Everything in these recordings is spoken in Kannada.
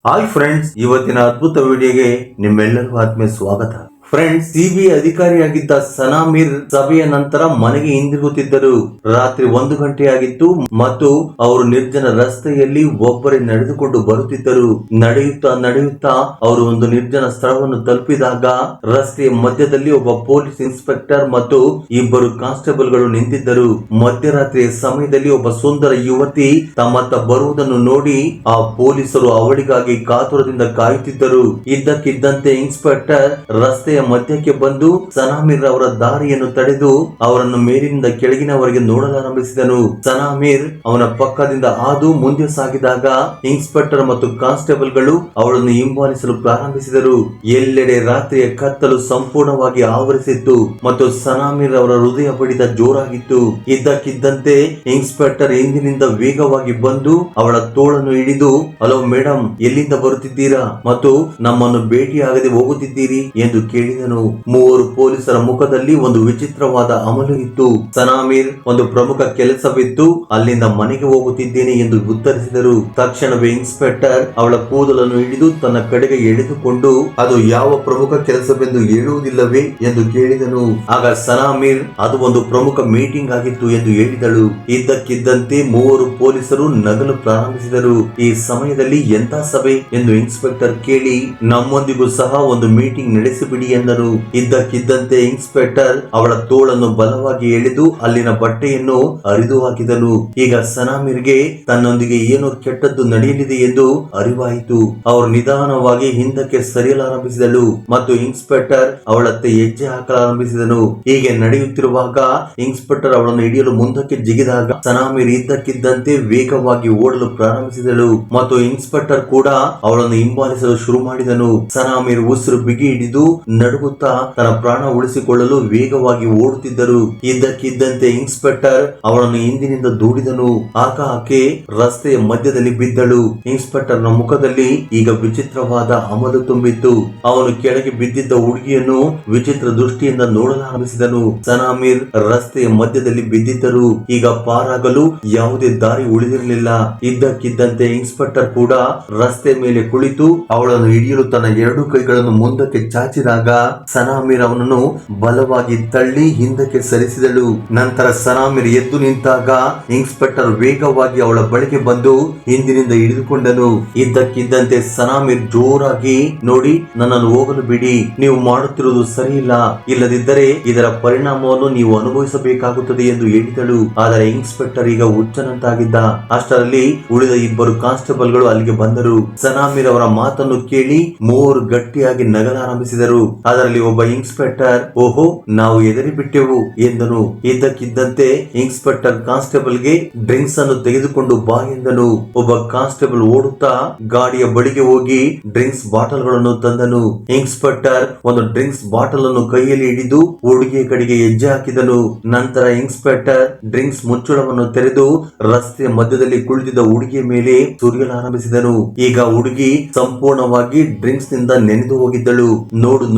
ಹಾಯ್ ಫ್ರೆಂಡ್ಸ್, ಇವತ್ತಿನ ಅದ್ಭುತ ವಿಡಿಯೋಗೆ ನಿಮ್ಮೆಲ್ಲರಿಗೂ ಆತ್ಮೀಯ ಸ್ವಾಗತ. ಫ್ರೆಂಡ್ಸ್, ಸಿಬಿಐ ಅಧಿಕಾರಿಯಾಗಿದ್ದ ಸನಾಮೀರ್ ಸಭೆಯ ನಂತರ ಮನೆಗೆ ಹಿಂದಿರುಗುತ್ತಿದ್ದರು. ರಾತ್ರಿ 1 ಗಂಟೆಯಾಗಿತ್ತು ಮತ್ತು ಅವರು ನಿರ್ಜನ ರಸ್ತೆಯಲ್ಲಿ ಒಬ್ಬರೇ ನಡೆದುಕೊಂಡು ಬರುತ್ತಿದ್ದರು. ನಡೆಯುತ್ತಾ ಅವರು ಒಂದು ನಿರ್ಜನ ಸ್ಥಳವನ್ನು ತಲುಪಿದಾಗ ರಸ್ತೆಯ ಮಧ್ಯದಲ್ಲಿ ಒಬ್ಬ ಪೊಲೀಸ್ ಇನ್ಸ್ಪೆಕ್ಟರ್ ಮತ್ತು 2 ಕಾನ್ಸ್ಟೇಬಲ್ಗಳು ನಿಂತಿದ್ದರು. ಮಧ್ಯರಾತ್ರಿಯ ಸಮಯದಲ್ಲಿ ಒಬ್ಬ ಸುಂದರ ಯುವತಿ ತಮ್ಮತ್ತ ಬರುವುದನ್ನು ನೋಡಿ ಆ ಪೊಲೀಸರು ಅವಳಿಗಾಗಿ ಕಾತುರದಿಂದ ಕಾಯುತ್ತಿದ್ದರು. ಇದ್ದಕ್ಕಿದ್ದಂತೆ ಇನ್ಸ್ಪೆಕ್ಟರ್ ರಸ್ತೆಯ ಮಧ್ಯಕ್ಕೆ ಬಂದು ಸನಾಮೀರ್ ಅವರ ದಾರಿಯನ್ನು ತಡೆದು ಅವರನ್ನು ಮೇಲಿನಿಂದ ಕೆಳಗಿನವರೆಗೆ ನೋಡಲಾರಂಭಿಸಿದನು. ಸನಾಮೀರ್ ಅವನ ಪಕ್ಕದಿಂದ ಹಾದು ಮುಂದೆ ಸಾಗಿದಾಗ ಇನ್ಸ್ಪೆಕ್ಟರ್ ಮತ್ತು ಕಾನ್ಸ್ಟೇಬಲ್ಗಳು ಅವಳನ್ನು ಹಿಂಬಾಲಿಸಲು ಪ್ರಾರಂಭಿಸಿದರು. ಎಲ್ಲೆಡೆ ರಾತ್ರಿಯ ಕತ್ತಲು ಸಂಪೂರ್ಣವಾಗಿ ಆವರಿಸಿತ್ತು ಮತ್ತು ಸನಾಮೀರ್ ಅವರ ಹೃದಯ ಬಡಿತ ಜೋರಾಗಿತ್ತು. ಇದ್ದಕ್ಕಿದ್ದಂತೆ ಇನ್ಸ್ಪೆಕ್ಟರ್ ಹಿಂದಿನಿಂದ ವೇಗವಾಗಿ ಬಂದು ಅವಳ ತೋಳನ್ನು ಹಿಡಿದು, ಹಲೋ ಮೇಡಮ್, ಎಲ್ಲಿಂದ ಬರುತ್ತಿದ್ದೀರಾ ಮತ್ತು ನಮ್ಮನ್ನು ಭೇಟಿಯಾಗದೆ ಹೋಗುತ್ತಿದ್ದೀರಿ ಎಂದು ಕೇಳಿದನು. 3 ಪೊಲೀಸರ ಮುಖದಲ್ಲಿ ಒಂದು ವಿಚಿತ್ರವಾದ ಅಮಲು ಇತ್ತು. ಸನಾಮೀರ್ ಒಂದು ಪ್ರಮುಖ ಕೆಲಸವಿತ್ತು, ಅಲ್ಲಿಂದ ಮನೆಗೆ ಹೋಗುತ್ತಿದ್ದೇನೆ ಎಂದು ಉತ್ತರಿಸಿದರು. ತಕ್ಷಣವೇ ಇನ್ಸ್ಪೆಕ್ಟರ್ ಅವಳ ಕೂದಲನ್ನು ಹಿಡಿದು ತನ್ನ ಕಡೆಗೆ ಎಳೆದುಕೊಂಡು, ಅದು ಯಾವ ಪ್ರಮುಖ ಕೆಲಸವೆಂದು ಹೇಳುವುದಿಲ್ಲವೇ ಎಂದು ಕೇಳಿದನು. ಆಗ ಸನಾಮೀರ್ ಅದು ಒಂದು ಪ್ರಮುಖ ಮೀಟಿಂಗ್ ಆಗಿತ್ತು ಎಂದು ಹೇಳಿದಳು. ಇದ್ದಕ್ಕಿದ್ದಂತೆ 3 ಪೊಲೀಸರು ನಗಲು ಪ್ರಾರಂಭಿಸಿದರು. ಈ ಸಮಯದಲ್ಲಿ ಎಂತ ಸಭೆ ಎಂದು ಇನ್ಸ್ಪೆಕ್ಟರ್ ಕೇಳಿ, ನಮ್ಮೊಂದಿಗೂ ಸಹ ಒಂದು ಮೀಟಿಂಗ್ ನಡೆಸಿಬಿಡಿ ಎಂದರು. ಇದ್ದಕ್ಕಿದ್ದಂತೆ ಇನ್ಸ್ಪೆಕ್ಟರ್ ಅವಳ ತೋಳನ್ನು ಬಲವಾಗಿ ಎಳೆದು ಅಲ್ಲಿನ ಬಟ್ಟೆಯನ್ನು ಹರಿದು ಹಾಕಿದನು. ಈಗ ಸನಾಮೀರ್ಗೆ ತನ್ನೊಂದಿಗೆ ಏನೋ ಕೆಟ್ಟದ್ದು ನಡೆಯಲಿದೆ ಎಂದು ಅರಿವಾಯಿತು. ಅವರು ನಿಧಾನವಾಗಿ ಹಿಂದಕ್ಕೆ ಸರಿಯಲಾರಂಭಿಸಿದಳು ಮತ್ತು ಇನ್ಸ್ಪೆಕ್ಟರ್ ಅವಳತ್ತೆ ಹೆಜ್ಜೆ ಹಾಕಲಾರಂಭಿಸಿದನು. ಹೀಗೆ ನಡೆಯುತ್ತಿರುವಾಗ ಇನ್ಸ್ಪೆಕ್ಟರ್ ಅವಳನ್ನು ಹಿಡಿಯಲು ಮುಂದಕ್ಕೆ ಜಿಗಿದಾಗ ಸನಾಮೀರ್ ಇದ್ದಕ್ಕಿದ್ದಂತೆ ವೇಗವಾಗಿ ಓಡಲು ಪ್ರಾರಂಭಿಸಿದಳು ಮತ್ತು ಇನ್ಸ್ಪೆಕ್ಟರ್ ಕೂಡ ಅವಳನ್ನು ಹಿಂಬಾಲಿಸಲು ಶುರು ಮಾಡಿದನು. ಸನಾಮೀರ್ ಉಸಿರು ಬಿಗಿ ಹಿಡಿದು ನಡುಗುತ್ತಾ ತನ್ನ ಪ್ರಾಣ ಉಳಿಸಿಕೊಳ್ಳಲು ವೇಗವಾಗಿ ಓಡುತ್ತಿದ್ದರು. ಇದ್ದಕ್ಕಿದ್ದಂತೆ ಇನ್ಸ್ಪೆಕ್ಟರ್ ಅವಳನ್ನು ಹಿಂದಿನಿಂದ ದೂಡಿದನು. ಆಗ ಆಕೆ ರಸ್ತೆಯ ಮಧ್ಯದಲ್ಲಿ ಬಿದ್ದಳು. ಇನ್ಸ್ಪೆಕ್ಟರ್ ನ ಮುಖದಲ್ಲಿ ಈಗ ವಿಚಿತ್ರವಾದ ಅಮಲು ತುಂಬಿತ್ತು. ಅವನು ಕೆಳಗೆ ಬಿದ್ದಿದ್ದ ಹುಡುಗಿಯನ್ನು ವಿಚಿತ್ರ ದೃಷ್ಟಿಯಿಂದ ನೋಡಲಾರಂಭಿಸಿದನು. ಸನಾಮೀರ್ ರಸ್ತೆಯ ಮಧ್ಯದಲ್ಲಿ ಬಿದ್ದಿದ್ದರು. ಈಗ ಪಾರಾಗಲು ಯಾವುದೇ ದಾರಿ ಉಳಿದಿರಲಿಲ್ಲ. ಇದ್ದಕ್ಕಿದ್ದಂತೆ ಇನ್ಸ್ಪೆಕ್ಟರ್ ಕೂಡ ರಸ್ತೆ ಮೇಲೆ ಕುಳಿತು ಅವಳನ್ನು ಹಿಡಿಯಲು ತನ್ನ 2 ಕೈಗಳನ್ನು ಮುಂದಕ್ಕೆ ಚಾಚಿದಾಗ ಸನಾಮೀರ್ ಅವನನ್ನು ಬಲವಾಗಿ ತಳ್ಳಿ ಹಿಂದಕ್ಕೆ ಸರಿಸಿದಳು. ನಂತರ ಸನಾಮೀರ್ ಎದ್ದು ನಿಂತಾಗ ಇನ್ಸ್ಪೆಕ್ಟರ್ ವೇಗವಾಗಿ ಅವಳ ಬಳಿಗೆ ಬಂದು ಹಿಂದಿನಿಂದ ಹಿಡಿದುಕೊಂಡನು. ಇದ್ದಕ್ಕಿದ್ದಂತೆ ಸನಾಮೀರ್ ಜೋರಾಗಿ, ನೋಡಿ, ನನ್ನನ್ನು ಹೋಗಲು ಬಿಡಿ, ನೀವು ಮಾಡುತ್ತಿರುವುದು ಸರಿಯಿಲ್ಲ, ಇಲ್ಲದಿದ್ದರೆ ಇದರ ಪರಿಣಾಮವನ್ನು ನೀವು ಅನುಭವಿಸಬೇಕಾಗುತ್ತದೆ ಎಂದು ಹೇಳಿದಳು. ಆದರೆ ಇನ್ಸ್ಪೆಕ್ಟರ್ ಈಗ ಹುಚ್ಚನಂತಾಗಿದ್ದ. ಅಷ್ಟರಲ್ಲಿ ಉಳಿದ 2 ಕಾನ್ಸ್ಟೇಬಲ್ಗಳು ಅಲ್ಲಿಗೆ ಬಂದರು. ಸನಾಮೀರ್ ಅವರ ಮಾತನ್ನು ಕೇಳಿ 3 ಗಟ್ಟಿಯಾಗಿ ನಗಲಾರಂಭಿಸಿದರು. ಅದರಲ್ಲಿ ಒಬ್ಬ ಇನ್ಸ್ಪೆಕ್ಟರ್, ಓಹೋ, ನಾವು ಎದರಿ ಬಿಟ್ಟೆವು ಎಂದನು. ಇದ್ದಕ್ಕಿದ್ದಂತೆ ಇನ್ಸ್ಪೆಕ್ಟರ್ ಕಾನ್ಸ್ಟೇಬಲ್ ಗೆ ಡ್ರಿಂಕ್ಸ್ ಅನ್ನು ತೆಗೆದುಕೊಂಡು ಬಾ ಎಂದನು. ಒಬ್ಬ ಕಾನ್ಸ್ಟೇಬಲ್ ಓಡುತ್ತಾ ಗಾಡಿಯ ಬಳಿಗೆ ಹೋಗಿ ಡ್ರಿಂಕ್ಸ್ ಬಾಟಲ್ ಗಳನ್ನು ತಂದನು. ಇನ್ಸ್ಪೆಕ್ಟರ್ ಒಂದು ಡ್ರಿಂಕ್ಸ್ ಬಾಟಲ್ ಅನ್ನು ಕೈಯಲ್ಲಿ ಹಿಡಿದು ಹುಡುಗಿಯ ಕಡೆಗೆ ಹೆಜ್ಜೆ ಹಾಕಿದನು. ನಂತರ ಇನ್ಸ್ಪೆಕ್ಟರ್ ಡ್ರಿಂಕ್ಸ್ ಮುಚ್ಚಳವನ್ನು ತೆರೆದು ರಸ್ತೆಯ ಮಧ್ಯದಲ್ಲಿ ಕುಳಿತಿದ್ದ ಹುಡುಗಿಯ ಮೇಲೆ ಸುರಿಯಲಾರಂಭಿಸಿದನು. ಈಗ ಹುಡುಗಿ ಸಂಪೂರ್ಣವಾಗಿ ಡ್ರಿಂಕ್ಸ್ ನಿಂದ ನೆನೆದು ಹೋಗಿದ್ದಳು.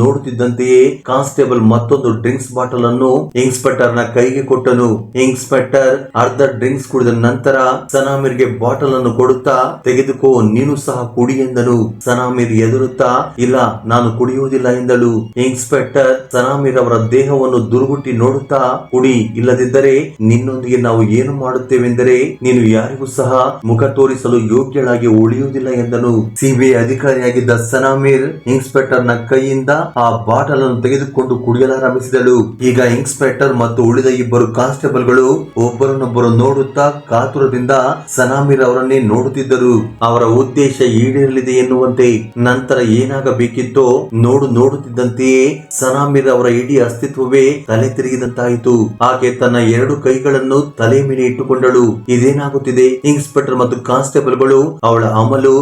ನೋಡುತ್ತಿದ್ದಂತೆಯೇ ಕಾನ್ಸ್ಟೇಬಲ್ ಮತ್ತೊಂದು ಡ್ರಿಂಕ್ಸ್ ಬಾಟಲ್ ಅನ್ನು ಇನ್ಸ್ಪೆಕ್ಟರ್ ನ ಕೈಗೆ ಕೊಟ್ಟನು. ಇನ್ಸ್ಪೆಕ್ಟರ್ ಅರ್ಧ ಡ್ರಿಂಕ್ಸ್ ಕುಡಿದ ನಂತರ ಸನಾಮೀರ್ಗೆ ಬಾಟಲ್ ಅನ್ನು ಕೊಡುತ್ತಾ, ತೆಗೆದುಕೋ, ನೀನು ಸಹ ಕುಡಿ ಎಂದನು. ಸನಾಮೀರ್ ಎದುರುತ್ತಾ, ಇಲ್ಲ, ನಾನು ಕುಡಿಯುವುದಿಲ್ಲ ಎಂದಳು. ಇನ್ಸ್ಪೆಕ್ಟರ್ ಸನಾಮೀರ್ ಅವರ ದೇಹವನ್ನು ದುರ್ಗುಟ್ಟಿ ನೋಡುತ್ತಾ, ಕುಡಿ, ಇಲ್ಲದಿದ್ದರೆ ನಿನ್ನೊಂದಿಗೆ ನಾವು ಏನು ಮಾಡುತ್ತೇವೆಂದರೆ ನೀನು ಯಾರಿಗೂ ಸಹ ಮುಖ ತೋರಿಸಲು ಯೋಗ್ಯಳಾಗಿ ಉಳಿಯುವುದಿಲ್ಲ ಎಂದನು. ಸಿಬಿಐ ಅಧಿಕಾರಿಯಾಗಿದ್ದ ಸನಾಮೀರ್ ಇನ್ಸ್ಪೆಕ್ಟರ್ ನ ಕೈಯಿಂದ ಆ ಬಾಟಲ್ ಅನ್ನು ತೆಗೆದುಕೊಂಡು ಕುಡಿಯಲಾರಂಭಿಸಿದಳು. ಈಗ ಇನ್ಸ್ಪೆಕ್ಟರ್ ಮತ್ತು ಉಳಿದ 2 ಕಾನ್ಸ್ಟೇಬಲ್ಗಳು ಒಬ್ಬರನ್ನೊಬ್ಬರು ನೋಡುತ್ತಾ ಕಾತುರದಿಂದ ಸನಾಮೀರ್ ಅವರನ್ನೇ ನೋಡುತ್ತಿದ್ದರು. ಅವರ ಉದ್ದೇಶ ಈಡೇರಲಿದೆ ಎನ್ನುವಂತೆ. ನಂತರ ಏನಾಗಬೇಕಿತ್ತೋ ನೋಡುತ್ತಿದ್ದಂತೆಯೇ ಸನಾಮೀರ್ ಅವರ ಇಡೀ ಅಸ್ತಿತ್ವವೇ ತಲೆ ತಿರುಗಿದಂತಾಯಿತು. ಆಕೆ ತನ್ನ 2 ಕೈಗಳನ್ನು ತಲೆ ಮೇಲೆ ಇಟ್ಟುಕೊಂಡಳು. ಇದೇನಾಗುತ್ತಿದೆ? ಇನ್ಸ್ಪೆಕ್ಟರ್ ಮತ್ತು ಕಾನ್ಸ್ಟೇಬಲ್ಗಳು ಅವಳ ಅಮಲು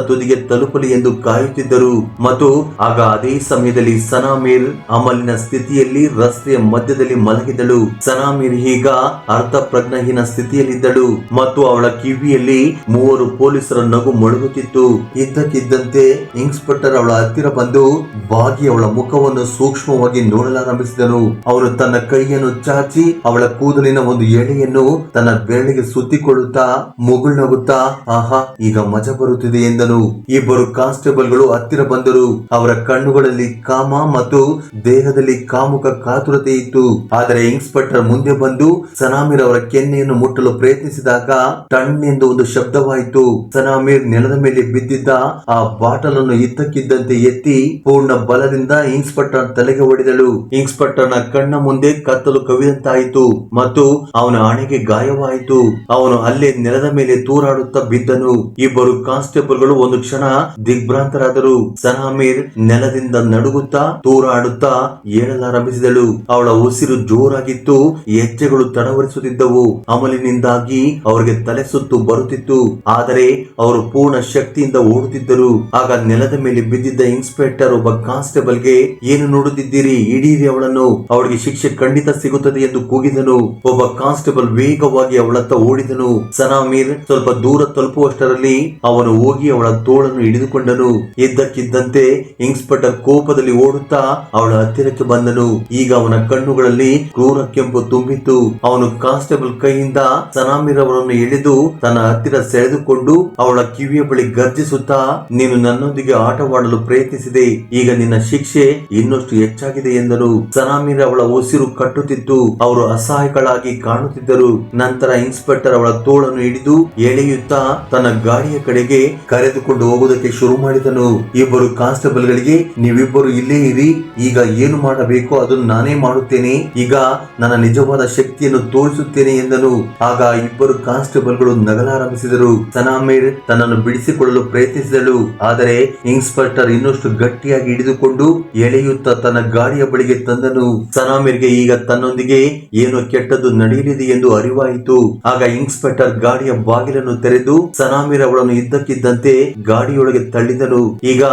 ತುದಿಗೆ ತಲುಪಲಿ ಎಂದು ಕಾಯುತ್ತಿದ್ದರು. ಮತ್ತು ಆಗ ಅದೇ ಸಮಯದಲ್ಲಿ ಕೊನೆಯಲ್ಲಿ ಸನಾಮೀರ್ ಅಮಲಿನ ಸ್ಥಿತಿಯಲ್ಲಿ ರಸ್ತೆಯ ಮಧ್ಯದಲ್ಲಿ ಮಲಗಿದಳು. ಸನಾಮೀರ್ ಈಗ ಅರ್ಧ ಪ್ರಜ್ಞಾಹೀನ ಸ್ಥಿತಿಯಲ್ಲಿದ್ದಳು ಮತ್ತು ಅವಳ ಕಿವಿಯಲ್ಲಿ 3 ಪೊಲೀಸರ ನಗು ಮೊಳಗುತ್ತಿತ್ತು. ಇದ್ದಕ್ಕಿದ್ದಂತೆ ಇನ್ಸ್ಪೆಕ್ಟರ್ ಅವಳ ಹತ್ತಿರ ಬಂದು ಬಾಗಿ ಅವಳ ಮುಖವನ್ನು ಸೂಕ್ಷ್ಮವಾಗಿ ನೋಡಲಾರಂಭಿಸಿದನು. ಅವನು ತನ್ನ ಕೈಯನ್ನು ಚಾಚಿ ಅವಳ ಕೂದಲಿನ ಒಂದು ಎಳೆಯನ್ನು ತನ್ನ ಬೆರಳಿಗೆ ಸುತ್ತಿಕೊಳ್ಳುತ್ತಾ ಮುಗುಳ್ನಗುತ್ತಾ ಆಹಾ ಈಗ ಮಜಾ ಬರುತ್ತಿದೆ ಎಂದನು. ಇಬ್ಬರು ಕಾನ್ಸ್ಟೇಬಲ್ಗಳು ಹತ್ತಿರ ಬಂದರು. ಅವರ ಕಣ್ಣುಗಳಲ್ಲಿ ಕಾಮ ಮತ್ತು ದೇಹದಲ್ಲಿ ಕಾಮುಕ ಕಾತುರತೆ ಇತ್ತು. ಆದರೆ ಇನ್ಸ್ಪೆಕ್ಟರ್ ಮುಂದೆ ಬಂದು ಸನಾಮೀರ್ ಅವರ ಕೆನ್ನೆಯನ್ನು ಮುಟ್ಟಲು ಪ್ರಯತ್ನಿಸಿದಾಗ ಟಣ್ಣೆಂದು ಒಂದು ಶಬ್ದವಾಯಿತು. ಸನಾಮೀರ್ ನೆಲದ ಮೇಲೆ ಬಿದ್ದಿದ್ದ ಆ ಬಾಟಲ್ ಅನ್ನು ಇದ್ದಕ್ಕಿದ್ದಂತೆ ಎತ್ತಿ ಪೂರ್ಣ ಬಲದಿಂದ ಇನ್ಸ್ಪೆಕ್ಟರ್ ತಲೆಗೆ ಹೊಡೆದಳು. ಇನ್ಸ್ಪೆಕ್ಟರ್ ನ ಕಣ್ಣ ಮುಂದೆ ಕತ್ತಲು ಕವಿದಂತಾಯಿತು ಮತ್ತು ಅವನ ಹಣೆಗೆ ಗಾಯವಾಯಿತು. ಅವನು ಅಲ್ಲೇ ನೆಲದ ಮೇಲೆ ತೂರಾಡುತ್ತಾ ಬಿದ್ದನು. ಇಬ್ಬರು ಕಾನ್ಸ್ಟೇಬಲ್ಗಳು ಒಂದು ಕ್ಷಣ ದಿಗ್ಭ್ರಾಂತರಾದರು. ಸನಾಮೀರ್ ನೆಲದಿಂದ ನಡುಗುತ್ತಾ ತೂರಾಡುತ್ತಾ ಏಳಲಾರಂಭಿಸಿದಳು. ಅವಳ ಉಸಿರು ಜೋರಾಗಿತ್ತು, ಹೆಜ್ಜೆಗಳು ತಡವರಿಸುತ್ತಿದ್ದವು. ಅಮಲಿನಿಂದಾಗಿ ಅವರಿಗೆ ತಲೆ ಸುತ್ತು ಬರುತ್ತಿತ್ತು, ಆದರೆ ಅವರು ಪೂರ್ಣ ಶಕ್ತಿಯಿಂದ ಓಡುತ್ತಿದ್ದರು. ಆಗ ನೆಲದ ಮೇಲೆ ಬಿದ್ದಿದ್ದ ಇನ್ಸ್ಪೆಕ್ಟರ್ ಒಬ್ಬ ಕಾನ್ಸ್ಟೇಬಲ್ಗೆ ಏನು ನೋಡುತ್ತಿದ್ದೀರಿ, ಹಿಡಿಯಿರಿ ಅವಳನ್ನು, ಅವಳಿಗೆ ಶಿಕ್ಷೆ ಖಂಡಿತ ಸಿಗುತ್ತದೆ ಎಂದು ಕೂಗಿದನು. ಒಬ್ಬ ಕಾನ್ಸ್ಟೇಬಲ್ ವೇಗವಾಗಿ ಅವಳತ್ತ ಓಡಿದನು. ಸನಾಮೀರ್ ಸ್ವಲ್ಪ ದೂರ ತಲುಪುವಷ್ಟರಲ್ಲಿ ಅವನು ಹೋಗಿ ಅವಳ ತೋಳನ್ನು ಹಿಡಿದುಕೊಂಡನು. ಇದ್ದಕ್ಕಿದ್ದಂತೆ ಇನ್ಸ್ಪೆಕ್ಟರ್ ಕೋಪದಲ್ಲಿ ಓಡುತ್ತಾ ಅವಳ ಹತ್ತಿರಕ್ಕೆ ಬಂದನು. ಈಗ ಅವನ ಕಣ್ಣುಗಳಲ್ಲಿ ಕ್ರೂರ ಕೆಂಪು ತುಂಬಿತ್ತು. ಅವನು ಕಾನ್ಸ್ಟೇಬಲ್ ಕೈಯಿಂದ ಸನಾಮೀರ್ ಅವರನ್ನು ಎಳೆದು ತನ್ನ ಹತ್ತಿರ ಸೆಳೆದುಕೊಂಡು ಅವಳ ಕಿವಿಯ ಬಳಿ ಗರ್ಜಿಸುತ್ತಾ ನೀನು ನನ್ನೊಂದಿಗೆ ಆಟವಾಡಲು ಪ್ರಯತ್ನಿಸಿದೆ, ಈಗ ನಿನ್ನ ಶಿಕ್ಷೆ ಇನ್ನಷ್ಟು ಹೆಚ್ಚಾಗಿದೆ ಎಂದನು. ಸನಾಮೀರ್ ಅವಳ ಉಸಿರು ಕಟ್ಟುತ್ತಿತ್ತು. ಅವರು ಅಸಹಾಯಕಳಾಗಿ ಕಾಣುತ್ತಿದ್ದರು. ನಂತರ ಇನ್ಸ್ಪೆಕ್ಟರ್ ಅವಳ ತೋಳನ್ನು ಹಿಡಿದು ಎಳೆಯುತ್ತಾ ತನ್ನ ಗಾಡಿಯ ಕಡೆಗೆ ಕರೆದುಕೊಂಡು ಹೋಗುವುದಕ್ಕೆ ಶುರು ಮಾಡಿದನು. ಇಬ್ಬರು ಕಾನ್ಸ್ಟೇಬಲ್ ಗಳಿಗೆ ನೀವಿಬ್ಬರು ಇಲ್ಲೇ ಇರಿ, ಈಗ ಏನು ಮಾಡಬೇಕು ಅದನ್ನು ನಾನೇ ಮಾಡುತ್ತೇನೆ, ಈಗ ನನ್ನ ನಿಜವಾದ ಶಕ್ತಿಯನ್ನು ತೋರಿಸುತ್ತೇನೆ ಎಂದನು. ಆಗ ಇಬ್ಬರು ಕಾನ್ಸ್ಟೇಬಲ್ ಗಳು ನಗಲಾರಂಭಿಸಿದರು. ಸನಾಮೀರ್ ತನ್ನನ್ನು ಬಿಡಿಸಿಕೊಳ್ಳಲು ಪ್ರಯತ್ನಿಸಿದಳು, ಆದರೆ ಇನ್ಸ್ಪೆಕ್ಟರ್ ಇನ್ನಷ್ಟು ಗಟ್ಟಿಯಾಗಿ ಹಿಡಿದುಕೊಂಡು ಎಳೆಯುತ್ತಾ ತನ್ನ ಗಾಡಿಯ ಬಳಿಗೆ ತಂದನು. ಸನಾಮೀರ್ಗೆ ಈಗ ತನ್ನೊಂದಿಗೆ ಏನೋ ಕೆಟ್ಟದ್ದು ನಡೆಯಲಿದೆ ಎಂದು ಅರಿವಾಯಿತು. ಆಗ ಇನ್ಸ್ಪೆಕ್ಟರ್ ಗಾಡಿಯ ಬಾಗಿಲನ್ನು ತೆರೆದು ಸನಾಮೀರ್ ಅವಳನ್ನು ಇದ್ದಕ್ಕಿದ್ದಂತೆ ಗಾಡಿಯೊಳಗೆ ತಳ್ಳಿದನು. ಈಗ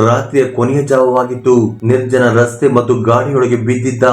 ರಾತ್ರಿಯ ಕೊನೆಯ ಜಾವವಾಗಿತ್ತು. ನಿರ್ಜನ ರಸ್ತೆ ಮತ್ತು ಗಾಡಿಯೊಳಗೆ ಬಿದ್ದಿದ್ದ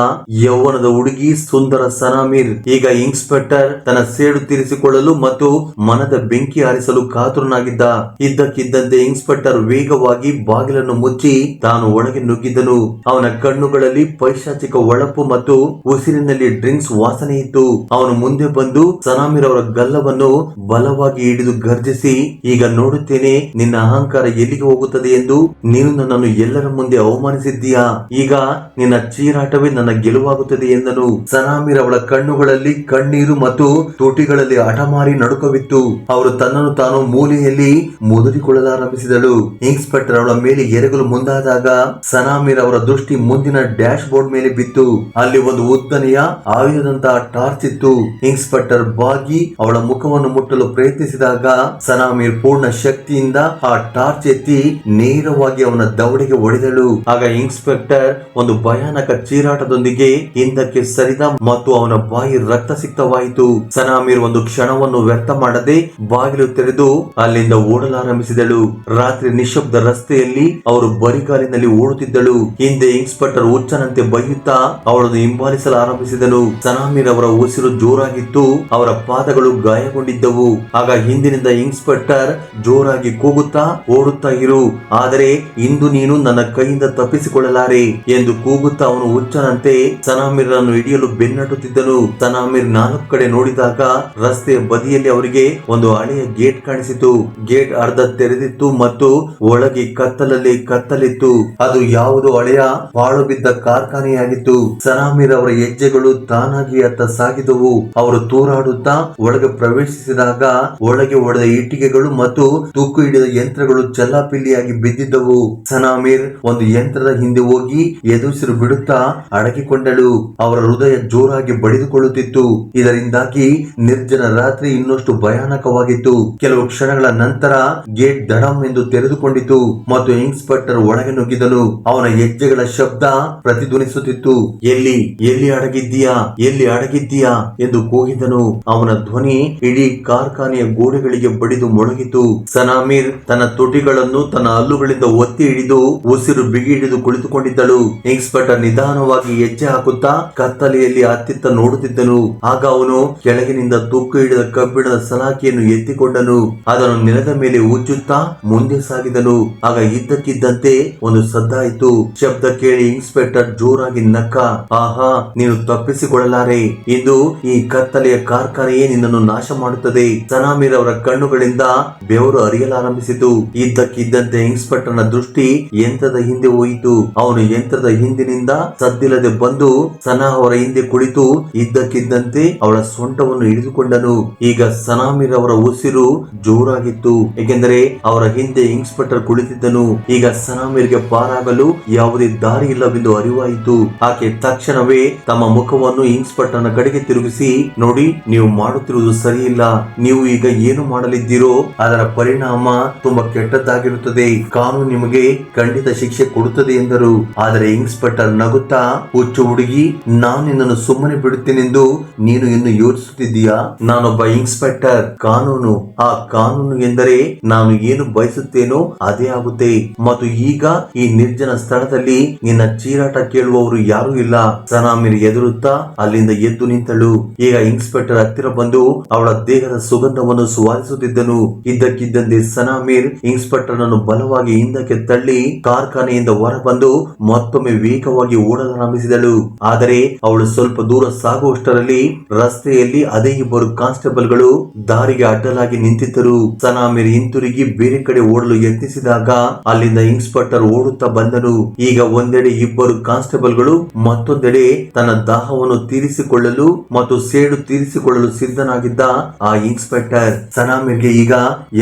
ಯೌವನದ ಹುಡುಗಿ ಸುಂದರ ಸನಾಮೀರ್ ಈಗ ಇನ್ಸ್ಪೆಕ್ಟರ್ ತನ್ನ ಸೇಡು ತೀರಿಸಿಕೊಳ್ಳಲು ಮತ್ತು ಮನದ ಬೆಂಕಿ ಹಾರಿಸಲು ಕಾತುರನಾಗಿದ್ದ. ಇದ್ದಕ್ಕಿದ್ದಂತೆ ಇನ್ಸ್ಪೆಕ್ಟರ್ ವೇಗವಾಗಿ ಬಾಗಿಲನ್ನು ಮುಚ್ಚಿ ತಾನು ಒಳಗೆ ನುಗ್ಗಿದನು. ಅವನ ಕಣ್ಣುಗಳಲ್ಲಿ ಪೈಶಾಚಿಕ ಹೊಳಪು ಮತ್ತು ಉಸಿರಿನಲ್ಲಿ ಡ್ರಿಂಕ್ಸ್ ವಾಸನೆ ಇತ್ತು. ಅವನು ಮುಂದೆ ಬಂದು ಸನಾಮೀರ್ ಅವರ ಗಲ್ಲವನ್ನು ಬಲವಾಗಿ ಹಿಡಿದು ಗರ್ಜಿಸಿ ಈಗ ನೋಡುತ್ತೇನೆ ನಿನ್ನ ಅಹಂಕಾರ ಎಲ್ಲಿಗೆ ಹೋಗುತ್ತದೆ ಎಂದು. ನೀನು ನನ್ನನ್ನು ಎಲ್ಲರ ಮುಂದೆ ಅವಮಾನಿಸಿದ್ದೀಯಾ, ಈಗ ನಿನ್ನ ಚೀರಾಟವೇ ನನ್ನ ಗೆಲುವಾಗುತ್ತದೆ ಎಂದನು. ಸನಾಮೀರ್ ಅವಳ ಕಣ್ಣುಗಳಲ್ಲಿ ಕಣ್ಣೀರು ಮತ್ತು ತುಟಿಗಳಲ್ಲಿ ಹಠಮಾರಿ ನಡುಕವಿತ್ತು. ಅವರು ತನ್ನನ್ನು ತಾನು ಮೂಲೆಯಲ್ಲಿ ಮುದುರಿಕೊಳ್ಳಲಾರಂಭಿಸಿದಳು. ಇನ್ಸ್ಪೆಕ್ಟರ್ ಅವಳ ಮೇಲೆ ಎರಗಲು ಮುಂದಾದಾಗ ಸನಾಮೀರ್ ಅವರ ದೃಷ್ಟಿ ಮುಂದಿನ ಡ್ಯಾಶ್ ಬೋರ್ಡ್ ಮೇಲೆ ಬಿತ್ತು. ಅಲ್ಲಿ ಒಂದು ಉದ್ದನೆಯ ಆಯುಧದಂತಹ ಟಾರ್ಚ್ ಇತ್ತು. ಇನ್ಸ್ಪೆಕ್ಟರ್ ಬಾಗಿ ಅವಳ ಮುಖವನ್ನು ಮುಟ್ಟಲು ಪ್ರಯತ್ನಿಸಿದಾಗ ಸನಾಮೀರ್ ಪೂರ್ಣ ಶಕ್ತಿಯಿಂದ ಆ ಟಾರ್ಚ್ ಎತ್ತಿ ನೇರವಾಗಿ ಅವನ ದವಡೆಗೆ ಹೊಡೆದಳು. ಆಗ ಇನ್ಸ್ಪೆಕ್ಟರ್ ಒಂದು ಭಯಾನಕ ಚೀರಾಟದೊಂದಿಗೆ ಹಿಂದಕ್ಕೆ ಸರಿದ ಮತ್ತು ಅವನ ಬಾಯಿ ರಕ್ತಸಿಕ್ತವಾಯಿತು. ಸನಾಮೀರ್ ಒಂದು ಕ್ಷಣವನ್ನು ವ್ಯರ್ಥ ಮಾಡದೆ ಬಾಗಿಲು ತೆರೆದು ಅಲ್ಲಿಂದ ಓಡಲಾರಂಭಿಸಿದಳು. ರಾತ್ರಿ ನಿಶಬ್ದ ರಸ್ತೆಯಲ್ಲಿ ಅವರು ಬರಿಗಾಲಿನಲ್ಲಿ ಓಡುತ್ತಿದ್ದಳು. ಹಿಂದೆ ಇನ್ಸ್ಪೆಕ್ಟರ್ ಹುಚ್ಚನಂತೆ ಬೈಯುತ್ತಾ ಅವಳನ್ನು ಹಿಂಬಾಲಿಸಲು ಆರಂಭಿಸಿದನು. ಸನಾಮೀರ್ ಅವರ ಉಸಿರು ಜೋರಾಗಿತ್ತು, ಅವರ ಪಾದಗಳು ಗಾಯಗೊಂಡಿದ್ದವು. ಆಗ ಹಿಂದಿನಿಂದ ಇನ್ಸ್ಪೆಕ್ಟರ್ ಜೋರಾಗಿ ಕೂಗುತ್ತಾ ಓಡುತ್ತಾ ಇರು, ಆದರೆ ಇಂದು ನೀನು ನನ್ನ ಕೈಯಿಂದ ತಪ್ಪಿಸಿಕೊಳ್ಳಲಾರೆ ಎಂದು ಕೂಗುತ್ತಾ ಅವನು ಹುಚ್ಚನಂತೆ ಸನಾಮೀರ್ ಅನ್ನು ಹಿಡಿಯಲು ಬೆನ್ನಟ್ಟುತ್ತಿದ್ದನು. ಸನಾಮೀರ್ 4 ಕಡೆ ನೋಡಿದಾಗ ರಸ್ತೆಯ ಬದಿಯಲ್ಲಿ ಅವರಿಗೆ ಒಂದು ಹಳೆಯ ಗೇಟ್ ಕಾಣಿಸಿತು. ಗೇಟ್ ಅರ್ಧ ತೆರೆದಿತ್ತು ಮತ್ತು ಒಳಗೆ ಕತ್ತಲಲ್ಲಿ ಕತ್ತಲಿತ್ತು. ಅದು ಯಾವುದೋ ಹಳೆಯ ಪಾಳು ಬಿದ್ದ ಕಾರ್ಖಾನೆಯಾಗಿತ್ತು. ಸನಾಮೀರ್ ಅವರ ಹೆಜ್ಜೆಗಳು ತಾನಾಗಿ ಅತ್ತ ಸಾಗಿದವು. ಅವರು ತೂರಾಡುತ್ತಾ ಒಳಗೆ ಪ್ರವೇಶಿಸಿದಾಗ ಒಳಗೆ ಹೊಡೆದ ಇಟ್ಟಿಗೆಗಳು ಮತ್ತು ತೂಕು ಹಿಡಿದ ಯಂತ್ರಗಳು ಚಲ್ಲಾಪಿಲ್ಲಿಯಾಗಿ ಬಿದ್ದಿದ್ದವು. ಸನಾಮೀರ್ ಒಂದು ಯಂತ್ರದ ಹಿಂದೆ ಹೋಗಿ ಎದುಸಿರು ಬಿಡುತ್ತಾ ಅಡಗಿಕೊಂಡಳು. ಅವರ ಹೃದಯ ಜೋರಾಗಿ ಬಡಿದುಕೊಳ್ಳುತ್ತಿತ್ತು. ಇದರಿಂದಾಗಿ ನಿರ್ಜನ ರಾತ್ರಿ ಇನ್ನಷ್ಟು ಭಯಾನಕವಾಗಿತ್ತು. ಕೆಲವು ಕ್ಷಣಗಳ ನಂತರ ಗೇಟ್ ದಡಂ ಎಂದು ತೆರೆದುಕೊಂಡಿತು ಮತ್ತು ಇನ್ಸ್ಪೆಕ್ಟರ್ ಒಳಗೆ ನುಗ್ಗಿದನು. ಅವನ ಹೆಜ್ಜೆಗಳ ಶಬ್ದ ಪ್ರತಿಧ್ವನಿಸುತ್ತಿತ್ತು. ಎಲ್ಲಿ ಎಲ್ಲಿ ಅಡಗಿದ್ದೀಯಾ, ಎಲ್ಲಿ ಅಡಗಿದ್ದೀಯಾ ಎಂದು ಕೂಗಿದನು. ಅವನ ಧ್ವನಿ ಇಡೀ ಕಾರ್ಖಾನೆಯ ಗೋಡೆಗಳಿಗೆ ಬಡಿದು ಮೊಳಗಿತು. ಸನಾಮೀರ್ ತನ್ನ ತುಟಿಗಳನ್ನು ತನ್ನ ಹಲ್ಲುಗಳಿಂದ ಒತ್ತಿ ಹಿಡಿದು ಉಸಿರು ಬಿಗಿ ಹಿಡಿದು ಕುಳಿತುಕೊಂಡಿದ್ದಳು. ಇನ್ಸ್ಪೆಕ್ಟರ್ ನಿಧಾನವಾಗಿ ಹೆಜ್ಜೆ ಹಾಕುತ್ತಾ ಕತ್ತಲೆಯಲ್ಲಿ ಅತ್ತಿತ್ತ ನೋಡುತ್ತಿದ್ದನು. ಆಗ ಅವನು ಕೆಳಗಿನಿಂದ ತುಕ್ಕು ಹಿಡಿದ ಕಬ್ಬಿಣದ ಸಲಾಕೆಯನ್ನು ಎತ್ತಿಕೊಂಡನು. ಅದನ್ನು ನೆಲದ ಮೇಲೆ ಉಜ್ಜುತ್ತಾ ಮುಂದೆ ಸಾಗಿದನು. ಆಗ ಇದ್ದಕ್ಕಿದ್ದಂತೆ ಒಂದು ಸದ್ದಾಯಿತು. ಶಬ್ದ ಕೇಳಿ ಇನ್ಸ್ಪೆಕ್ಟರ್ ಜೋರಾಗಿ ನಕ್ಕ. ಆಹಾ, ನೀನು ತಪ್ಪಿಸಿಕೊಳ್ಳಲಾರೆ. ಇಂದು ಈ ಕತ್ತಲೆಯ ಕಾರ್ಖಾನೆಯೇ ನಿನ್ನನ್ನು ನಾಶ ಮಾಡುತ್ತದೆ. ಸನಾಮೀರ್ ಅವರ ಕಣ್ಣುಗಳಿಂದ ಬೆವರು ಹರಿಯಲಾರಂಭಿಸಿತು. ಇದ್ದಕ್ಕಿದ್ದಂತೆ ಇನ್ಸ್ಪೆಕ್ಟರ್ ನ ದೃಷ್ಟಿ ಯಂತ್ರದ ಹಿಂದೆ ಹೋಯಿತು. ಅವನು ಯಂತ್ರದ ಹಿಂದಿನಿಂದ ಸದ್ದಿಲ್ಲದೆ ಬಂದು ಸನಾ ಅವರ ಹಿಂದೆ ಕುಳಿತು ಇದ್ದಕ್ಕಿದ್ದಂತೆ ಅವಳ ಸೊಂಟವನ್ನು ಹಿಡಿದುಕೊಂಡನು. ಈಗ ಸನಾಮೀರ್ ಅವರ ಉಸಿರು ಜೋರಾಗಿತ್ತು, ಏಕೆಂದರೆ ಅವರ ಹಿಂದೆ ಇನ್ಸ್ಪೆಕ್ಟರ್ ಕುಳಿತಿದ್ದನು. ಈಗ ಸನಾಮೀರ್ಗೆ ಪಾರಾಗಲು ಯಾವುದೇ ದಾರಿ ಇಲ್ಲವೆಂದು ಅರಿವಾಯಿತು. ಆಕೆ ತಕ್ಷಣವೇ ತಮ್ಮ ಮುಖವನ್ನು ಇನ್ಸ್ಪೆಕ್ಟರ್ ನ ಕಡೆಗೆ ತಿರುಗಿಸಿ, ನೋಡಿ, ನೀವು ಮಾಡುತ್ತಿರುವುದು ಸರಿಯಿಲ್ಲ. ನೀವು ಈಗ ಏನು ಮಾಡಲಿದ್ದೀರೋ ಅದರ ಪರಿಣಾಮ ತುಂಬಾ ಕೆಟ್ಟದ್ದಾಗಿರುತ್ತದೆ. ಕಾನೂನು ನಿಮಗೆ ಖಂಡಿತ ಶಿಕ್ಷೆ ಕೊಡುತ್ತದೆ ಎಂದರು. ಆದರೆ ಇನ್ಸ್ಪೆಕ್ಟರ್ ನಗುತ್ತಾ, ಹುಚ್ಚು ಹುಡುಗಿ, ನಾನು ನಿನ್ನನ್ನು ಸುಮ್ಮನೆ ಬಿಡುತ್ತೇನೆಂದು ನೀನು ಇನ್ನು ಯೋಚಿಸುತ್ತಿದ್ದೀಯಾ? ನಾನೊಬ್ಬ ಇನ್ಸ್ಪೆಕ್ಟರ್. ಕಾನೂನು, ಆ ಕಾನೂನು ಎಂದರೆ ನಾನು ಏನು ಬಯಸುತ್ತೇನೋ ಅದೇ ಆಗುತ್ತೆ. ಮತ್ತು ಈಗ ಈ ನಿರ್ಜನ ಸ್ಥಳದಲ್ಲಿ ನಿನ್ನ ಚೀರಾಟ ಕೇಳುವವರು ಯಾರೂ ಇಲ್ಲ. ಸನಾಮೀರ್ ಎದುರುತ್ತಾ ಅಲ್ಲಿಂದ ಎದ್ದು ನಿಂತಳು. ಈಗ ಇನ್ಸ್ಪೆಕ್ಟರ್ ಹತ್ತಿರ ಬಂದು ಅವಳ ದೇಹದ ಸುಗಂಧವನ್ನು ಸುವಾರಿಸುತ್ತಿದ್ದನು. ಇದ್ದಕ್ಕಿದ್ದಂತೆ ಸನಾಮೀರ್ ಇನ್ಸ್ಪೆಕ್ಟರ್ ನನ್ನು ಬಲವಾಗಿ ಹಿಂದಕ್ಕೆ ತಳ್ಳಿ ಕಾರ್ಖಾನೆಯಿಂದ ಹೊರಬಂದು ಮತ್ತೊಮ್ಮೆ ವೇಗವಾಗಿ ಓಡಲಾರಂಭಿಸಿದಳು. ಆದರೆ ಅವಳು ಸ್ವಲ್ಪ ದೂರ ಸಾಗುವಷ್ಟರಲ್ಲಿ ರಸ್ತೆಯಲ್ಲಿ ಅದೇ ಇಬ್ಬರು ಕಾನ್ಸ್ಟೇಬಲ್ ಗಳು ದಾರಿಗೆ ಅಡ್ಡಲಾಗಿ ನಿಂತಿದ್ದರು. ಸನಾಮೀರ್ ಹಿಂತಿರುಗಿ ಬೇರೆ ಕಡೆ ಓಡಲು ಯತ್ನಿಸಿದಾಗ ಅಲ್ಲಿಂದ ಇನ್ಸ್ಪೆಕ್ಟರ್ ಓಡುತ್ತಾ ಬಂದನು. ಈಗ ಒಂದೆಡೆ ಇಬ್ಬರು ಕಾನ್ಸ್ಟೇಬಲ್ ಗಳು, ಮತ್ತೊಂದೆಡೆ ತನ್ನ ದಾಹವನ್ನು ತೀರಿಸಿಕೊಳ್ಳಲು ಮತ್ತು ಸೇಡು ತೀರಿಸಿಕೊಳ್ಳಲು ಸಿದ್ಧನಾಗಿದ್ದ ಆ ಇನ್ಸ್ಪೆಕ್ಟರ್. ಸನಾಮೀರ್ಗೆ ಈಗ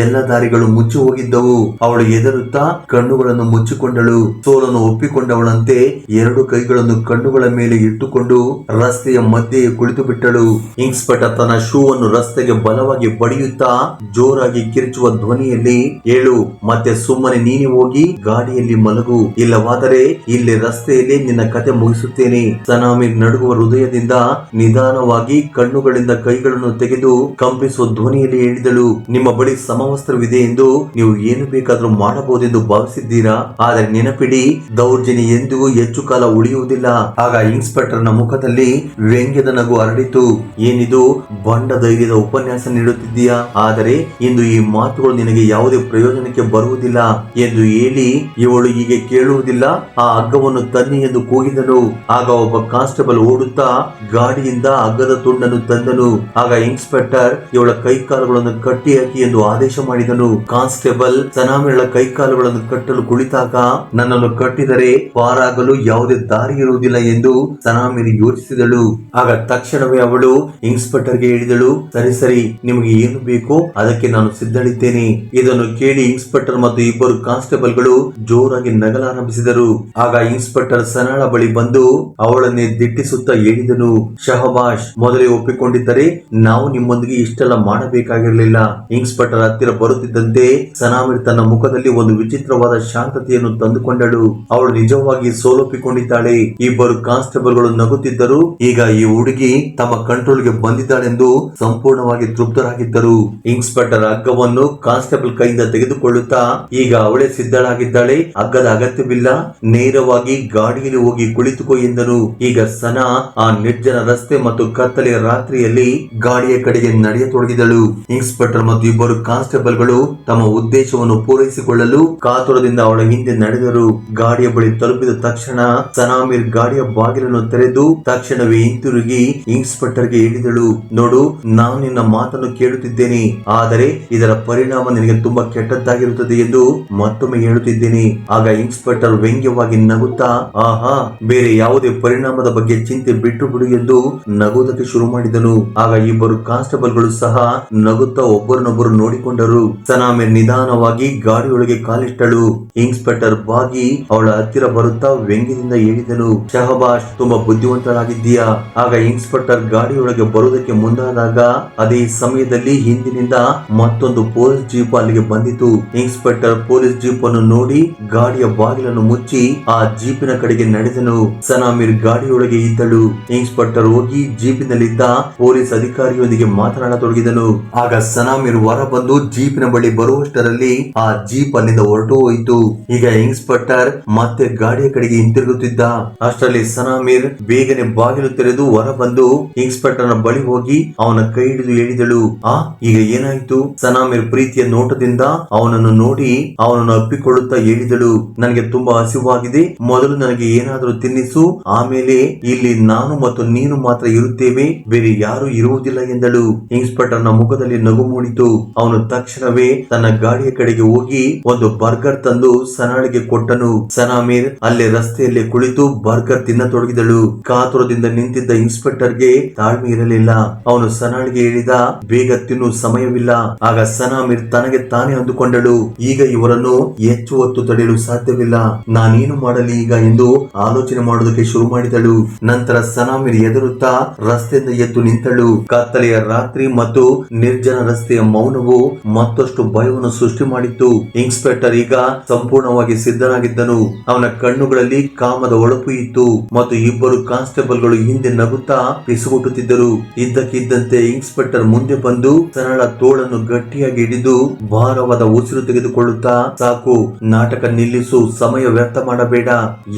ಎಲ್ಲ ದಾರಿಗಳು ಮುಚ್ಚಿ ಹೋಗಿದ್ದವು. ಅವಳು ಎದರುತ್ತಾ ಕಣ್ಣುಗಳನ್ನು ಮುಚ್ಚಿಕೊಂಡಳು. ಸೋಲನ್ನು ಒಪ್ಪಿಕೊಂಡವಳಂತೆ ಎರಡು ಕೈಗಳನ್ನು ಕಣ್ಣುಗಳ ಮೇಲೆ ಇಟ್ಟುಕೊಂಡು ರಸ್ತೆಯ ಮಧ್ಯೆ ಕುಳಿತು ಬಿಟ್ಟಳು. ಇನ್ಸ್ಪೆಕ್ಟರ್ ತನ್ನ ಶೂ ಅನ್ನು ರಸ್ತೆಗೆ ಬಲವಾಗಿ ಬಡಿಯುತ್ತಾ ಜೋರಾಗಿ ಕಿರಿಚುವ ಧ್ವನಿಯಲ್ಲಿ, ಹೇಳು, ಮತ್ತೆ ಸುಮ್ಮನೆ ನೀನೆ ಹೋಗಿ ಗಾಡಿಯಲ್ಲಿ ಮಲಗು, ಇಲ್ಲವಾದರೆ ಇಲ್ಲಿ ರಸ್ತೆಯಲ್ಲಿ ನಿನ್ನ ಕತೆ ಮುಗಿಸುತ್ತೇನೆ. ಸನಾಮೀರ್ ನಡುಗುವ ಹೃದಯದಿಂದ ನಿಧಾನವಾಗಿ ಕಣ್ಣುಗಳಿಂದ ಕೈಗಳನ್ನು ತೆಗೆದು ಕಂಪಿಸುವ ಧ್ವನಿಯಲ್ಲಿ ಹೇಳಿದಳು, ನಿಮ್ಮ ಬಳಿ ಸಮವಸ್ತ್ರವಿದೆ ಎಂದು ನೀವು ಏನು ಬೇಕಾದರೂ ಮಾಡಬಹುದೆಂದು ಭಾವಿಸಿದ್ದೀರಾ? ಆದರೆ ನೆನಪಿಡಿ, ದೌರ್ಜನ್ಯ ಎಂದಿಗೂ ಹೆಚ್ಚು ಕಾಲ ಉಳಿಯುವುದಿಲ್ಲ. ಆಗ ಇನ್ಸ್ಪೆಕ್ಟರ್ ನ ಮುಖದಲ್ಲಿ ವ್ಯಂಗ್ಯದ ನಗು ಹರಡಿತು. ಏನಿದು ಬಂಡ ಧೈರ್ಯದ ಉಪನ್ಯಾಸ ನೀಡುತ್ತಿದ್ದೀಯಾ? ಆದರೆ ಇಂದು ಈ ಮಾತುಗಳು ನಿನಗೆ ಯಾವುದೇ ಪ್ರಯೋಜನಕ್ಕೆ ಬರುವುದಿಲ್ಲ ಎಂದು ಹೇಳಿ ಇವಳು ಹೀಗೆ ಕೇಳುವುದಿಲ್ಲ, ಆ ಹಗ್ಗವನ್ನು ತನ್ನಿ ಎಂದು ಕೂಗಿದನು. ಆಗ ಒಬ್ಬ ಕಾನ್ಸ್ಟೇಬಲ್ ಓಡುತ್ತಾ ಗಾಡಿಯಿಂದ ಹಗ್ಗದ ತುಂಡನ್ನು ತಂದನು. ಆಗ ಇನ್ಸ್ಪೆಕ್ಟರ್ ಇವಳ ಕೈಕಾಲುಗಳನ್ನು ಕಟ್ಟಿ ಹಾಕಿ ಎಂದು ಆದೇಶ ಮಾಡಿದನು. ಕಾನ್ಸ್ಟೇಬಲ್ ಸನಾಮೀರ್ಳ ಕೈಕಾಲುಗಳನ್ನು ಕಟ್ಟಲು ಕುಳಿತಾಗ, ನನ್ನನ್ನು ಕಟ್ಟಿದರೆ ಪಾರಾಗಲು ಯಾವುದೇ ದಾರಿ ಇರುವುದಿಲ್ಲ ಎಂದು ಸನಾಮೀರ್ ಯೋಚಿಸಿದಳು. ಆಗ ತಕ್ಷಣವೇ ಅವಳು ಇನ್ಸ್ಪೆಕ್ಟರ್ಗೆ ಹೇಳಿದಳು, ಸರಿ ಸರಿ, ನಿಮಗೆ ಏನು ಬೇಕೋ ಅದಕ್ಕೆ ನಾನು ಸಿದ್ಧಳಿದ್ದೇನೆ. ಇದನ್ನು ಕೇಳಿ ಇನ್ಸ್ಪೆಕ್ಟರ್ ಮತ್ತು ಇಬ್ಬರು ಕಾನ್ಸ್ಟೇಬಲ್ ಗಳು ಜೋರಾಗಿ ನಗಲಾರಂಭಿಸಿದರು. ಆಗ ಇನ್ಸ್ಪೆಕ್ಟರ್ ಸನಾಳ ಬಳಿ ಬಂದು ಅವಳನ್ನೇ ದಿಟ್ಟಿಸುತ್ತಾ ಹೇಳಿದನು, ಶಹಬಾಷ್, ಮೊದಲೇ ಒಪ್ಪಿಕೊಂಡಿದ್ದರೆ ನಾವು ನಿಮ್ಮೊಂದಿಗೆ ಇಷ್ಟೆಲ್ಲ ಮಾಡಬೇಕಾಗಿರಲಿಲ್ಲ. ಇನ್ಸ್ಪೆಕ್ಟರ್ ಹತ್ತಿರ ಬರುತ್ತಿದ್ದಂತೆ ಸನಾಮೀರ್ ತನ್ನ ಮುಖದಲ್ಲಿ ಒಂದು ವಿಚಿತ್ರವಾದ ಶಾಂತತೆಯನ್ನು ತಂದುಕೊಂಡಳು. ಅವಳು ನಿಜವಾಗಿ ಸೋಲೊಪ್ಪಿಕೊಂಡಿದ್ದಾಳೆ. ಇಬ್ಬರು ಕಾನ್ಸ್ಟೇಬಲ್ ಗಳು ನಗುತ್ತಿದ್ದರು. ಈಗ ಈ ಹುಡುಗಿ ತಮ್ಮ ಕಂಟ್ರೋಲ್ಗೆ ಬಂದಿದ್ದಾಳೆಂದು ಸಂಪೂರ್ಣವಾಗಿ ತೃಪ್ತರಾಗಿದ್ದರು. ಇನ್ಸ್ಪೆಕ್ಟರ್ ಹಗ್ಗವನ್ನು ಕಾನ್ಸ್ಟೇಬಲ್ ಕೈಯಿಂದ ತೆಗೆದುಕೊಳ್ಳುತ್ತಾ, ಈಗ ಅವಳೇ ಸಿದ್ಧಳಾಗಿದ್ದಾಳೆ, ಹಗ್ಗದ ಅಗತ್ಯವಿಲ್ಲ, ನೇರವಾಗಿ ಗಾಡಿಯಲ್ಲಿ ಹೋಗಿ ಕುಳಿತುಕೋ ಎಂದನು. ಈಗ ಸನಾ ಆ ನಿರ್ಜನ ರಸ್ತೆ ಮತ್ತು ಕತ್ತಲೆಯ ರಾತ್ರಿಯಲ್ಲಿ ಗಾಡಿಯ ಕಡೆಗೆ ನಡೆಯತೊಡಗಿದಳು. ಇನ್ಸ್ಪೆಕ್ಟರ್ ಮತ್ತು ಇಬ್ಬರು ಕಾನ್ಸ್ಟೇಬಲ್ ಗಳು ತಮ್ಮ ಉದ್ದೇಶವನ್ನು ಪೂರೈಸಿಕೊಳ್ಳಲು ಕಾತುರದಿಂದ ಅವಳ ಹಿಂದೆ ನಡೆದರು. ಗಾಡಿಯ ಬಳಿ ತಲುಪಿದ ತಕ್ಷಣ ಸನಾಮೀರ್ ಗಾಡಿಯ ಬಾಗಿಲನ್ನು ತೆರೆದು ತಕ್ಷಣವೇ ಹಿಂತಿರುಗಿ ಇನ್ಸ್ಪೆಕ್ಟರ್ಗೆ ಹೇಳಿದಳು, ನೋಡು, ನಾನು ನಿನ್ನ ಮಾತನ್ನು ಕೇಳುತ್ತಿದ್ದೇನೆ, ಆದರೆ ಇದರ ಪರಿಣಾಮ ನಿನಗೆ ತುಂಬಾ ಕೆಟ್ಟದ್ದಾಗಿರುತ್ತದೆ ಎಂದು ಮತ್ತೊಮ್ಮೆ ಹೇಳುತ್ತಿದ್ದೇನೆ. ಆಗ ಇನ್ಸ್ಪೆಕ್ಟರ್ ವ್ಯಂಗ್ಯವಾಗಿ ನಗುತ್ತಾ, ಆಹಾ, ಬೇರೆ ಯಾವುದೇ ಪರಿಣಾಮದ ಬಗ್ಗೆ ಚಿಂತೆ ಬಿಟ್ಟು ಬಿಡು ಎಂದು ನಗುವುದಕ್ಕೆ ಶುರು ಮಾಡಿದನು. ಆಗ ಇಬ್ಬರು ಕಾನ್ಸ್ಟೇಬಲ್ ಗಳು ಸಹ ನಗುತ್ತಾ ಒಬ್ಬರನ್ನೊಬ್ಬರು ನೋಡಿಕೊಂಡರು. ಸನಾಮೀರ್ ನಿಧಾನವಾಗಿ ಗಾಡಿಯೊಳಗೆ ಕಾಲಿಟ್ಟಳು. ಇನ್ಸ್ಪೆಕ್ಟರ್ ಬಾಗಿ ಅವಳ ಹತ್ತಿರ ಬರುತ್ತಾ ವ್ಯಂಗ್ಯದಿಂದ ಹೇಳಿದನು, ಶಹಬಾಷ್, ತುಂಬಾ ಬುದ್ಧಿವಂತರಾಗಿದ್ದೀಯಾ. ಆಗ ಇನ್ಸ್ಪೆಕ್ಟರ್ ಗಾಡಿಯೊಳಗೆ ಬರುವುದಕ್ಕೆ ಮುಂದಾದಾಗ ಅದೇ ಸಮಯದಲ್ಲಿ ಹಿಂದಿನಿಂದ ಮತ್ತೊಂದು ಪೊಲೀಸ್ ಜೀಪ್ ಅಲ್ಲಿಗೆ ಬಂದಿತು. ಇನ್ಸ್ಪೆಕ್ಟರ್ ಪೊಲೀಸ್ ಜೀಪ್ ಅನ್ನು ನೋಡಿ ಗಾಡಿಯ ಬಾಗಿಲನ್ನು ಮುಚ್ಚಿ ಆ ಜೀಪಿನ ಕಡೆಗೆ ನಡೆದನು. ಸನಾಮೀರ್ ಗಾಡಿಯೊಳಗೆ ಇದ್ದಳು. ಇನ್ಸ್ಪೆಕ್ಟರ್ ಹೋಗಿ ಜೀಪಿನಲ್ಲಿದ್ದ ಪೊಲೀಸ್ ಅಧಿಕಾರಿಯೊಂದಿಗೆ ಮಾತನಾಡತೊಡಗಿದನು. ಆಗ ಸನಾಮೀರ್ ಹೊರ ಬಂದು ಜೀಪಿನ ಬಳಿ ಬರುವಷ್ಟರಲ್ಲಿ ಆ ಜೀಪ್ ಅಲ್ಲಿಂದ ಹೊರಟು ಹೋಯಿತು. ಈಗ ಇನ್ಸ್ಪೆಕ್ಟರ್ ಇನ್ಸ್ಪೆಕ್ಟರ್ ಮತ್ತೆ ಗಾಡಿಯ ಕಡೆಗೆ ಹಿಂತಿರುಗುತ್ತಿದ್ದ. ಅಷ್ಟರಲ್ಲಿ ಸನಾಮೀರ್ ಬೇಗನೆ ಬಾಗಿಲು ತೆರೆದು ಹೊರ ಬಂದು ಇನ್ಸ್ಪೆಕ್ಟರ್ನ ಬಳಿ ಹೋಗಿ ಅವನ ಕೈ ಹಿಡಿದು ಹೇಳಿದಳು, ಈಗ ಏನಾಯ್ತು? ಸನಾಮೀರ್ ಪ್ರೀತಿಯ ನೋಟದಿಂದ ಅವನನ್ನು ನೋಡಿ ಅವನನ್ನು ಅಪ್ಪಿಕೊಳ್ಳುತ್ತಾ ಹೇಳಿದಳು, ನನಗೆ ತುಂಬಾ ಹಸಿವಾಗಿದೆ, ಮೊದಲು ನನಗೆ ಏನಾದರೂ ತಿನ್ನಿಸು, ಆಮೇಲೆ ಇಲ್ಲಿ ನಾನು ಮತ್ತು ನೀನು ಮಾತ್ರ ಇರುತ್ತೇವೆ, ಬೇರೆ ಯಾರು ಇರುವುದಿಲ್ಲ ಎಂದಳು. ಇನ್ಸ್ಪೆಕ್ಟರ್ ನ ಮುಖದಲ್ಲಿ ನಗು ಮೂಡಿತು. ಅವನು ತಕ್ಷಣವೇ ತನ್ನ ಗಾಡಿಯ ಕಡೆಗೆ ಹೋಗಿ ಒಂದು ಬರ್ಗರ್ ತಂದು ಸನಾಳಿಗೆ ಕೊಟ್ಟನು. ಸನಾಮೀರ್ ಅಲ್ಲೇ ರಸ್ತೆಯಲ್ಲಿ ಕುಳಿತು ಬರ್ಗರ್ ತಿನ್ನತೊಡಗಿದಳು. ಕಾತುರದಿಂದ ನಿಂತಿದ್ದ ಇನ್ಸ್ಪೆಕ್ಟರ್ಗೆ ತಾಳ್ಮೆ ಇರಲಿಲ್ಲ. ಅವನು ಸನಾಳಿಗೆ ಹೇಳಿದ, ಬೇಗ ತಿನ್ನು, ಸಮಯವಿಲ್ಲ. ಆಗ ಸನಾಮೀರ್ ತನಗೆ ತಾನೇ ಅಂದುಕೊಂಡಳು, ಈಗ ಇವರನ್ನು ಹೆಚ್ಚು ಹೊತ್ತು ತಡೆಯಲು ಸಾಧ್ಯವಿಲ್ಲ, ನಾನೇನು ಮಾಡಲಿ ಈಗ ಎಂದು ಆಲೋಚನೆ ಮಾಡುವುದಕ್ಕೆ ಶುರು ಮಾಡಿದಳು. ನಂತರ ಸನಾಮೀರ್ ಎದುರುತ್ತಾ ರಸ್ತೆಯಿಂದ ಎದ್ದು ನಿಂತಳು. ಕತ್ತಲೆಯ ರಾತ್ರಿ ಮತ್ತು ನಿರ್ಜನ ರಸ್ತೆಯ ಮೌನವು ಮತ್ತಷ್ಟು ಭಯವನ್ನು ಸೃಷ್ಟಿ ಮಾಡಿತ್ತು. ಇನ್ಸ್ಪೆಕ್ಟರ್ ಈಗ ಸಂಪೂರ್ಣವಾಗಿ ಸಿದ್ಧನಾಗಿದ್ದನು. ಅವನ ಕಣ್ಣುಗಳಲ್ಲಿ ಕಾಮದ ಹೊಳಪು ಇತ್ತು ಮತ್ತು ಇಬ್ಬರು ಕಾನ್ಸ್ಟೇಬಲ್ಗಳು ಹಿಂದೆ ನಗುತ್ತಾ ಪಿಸುಗುಟ್ಟುತ್ತಿದ್ದರು. ಇದ್ದಕ್ಕಿದ್ದಂತೆ ಇನ್ಸ್ಪೆಕ್ಟರ್ ಮುಂದೆ ಬಂದು ಸರಳ ತೋಳನ್ನು ಗಟ್ಟಿಯಾಗಿ ಹಿಡಿದು ಭಾರವಾದ ಉಸಿರು ತೆಗೆದುಕೊಳ್ಳುತ್ತಾ, ಸಾಕು, ನಾಟಕ ನಿಲ್ಲಿಸು, ಸಮಯ ವ್ಯರ್ಥ ಮಾಡಬೇಡ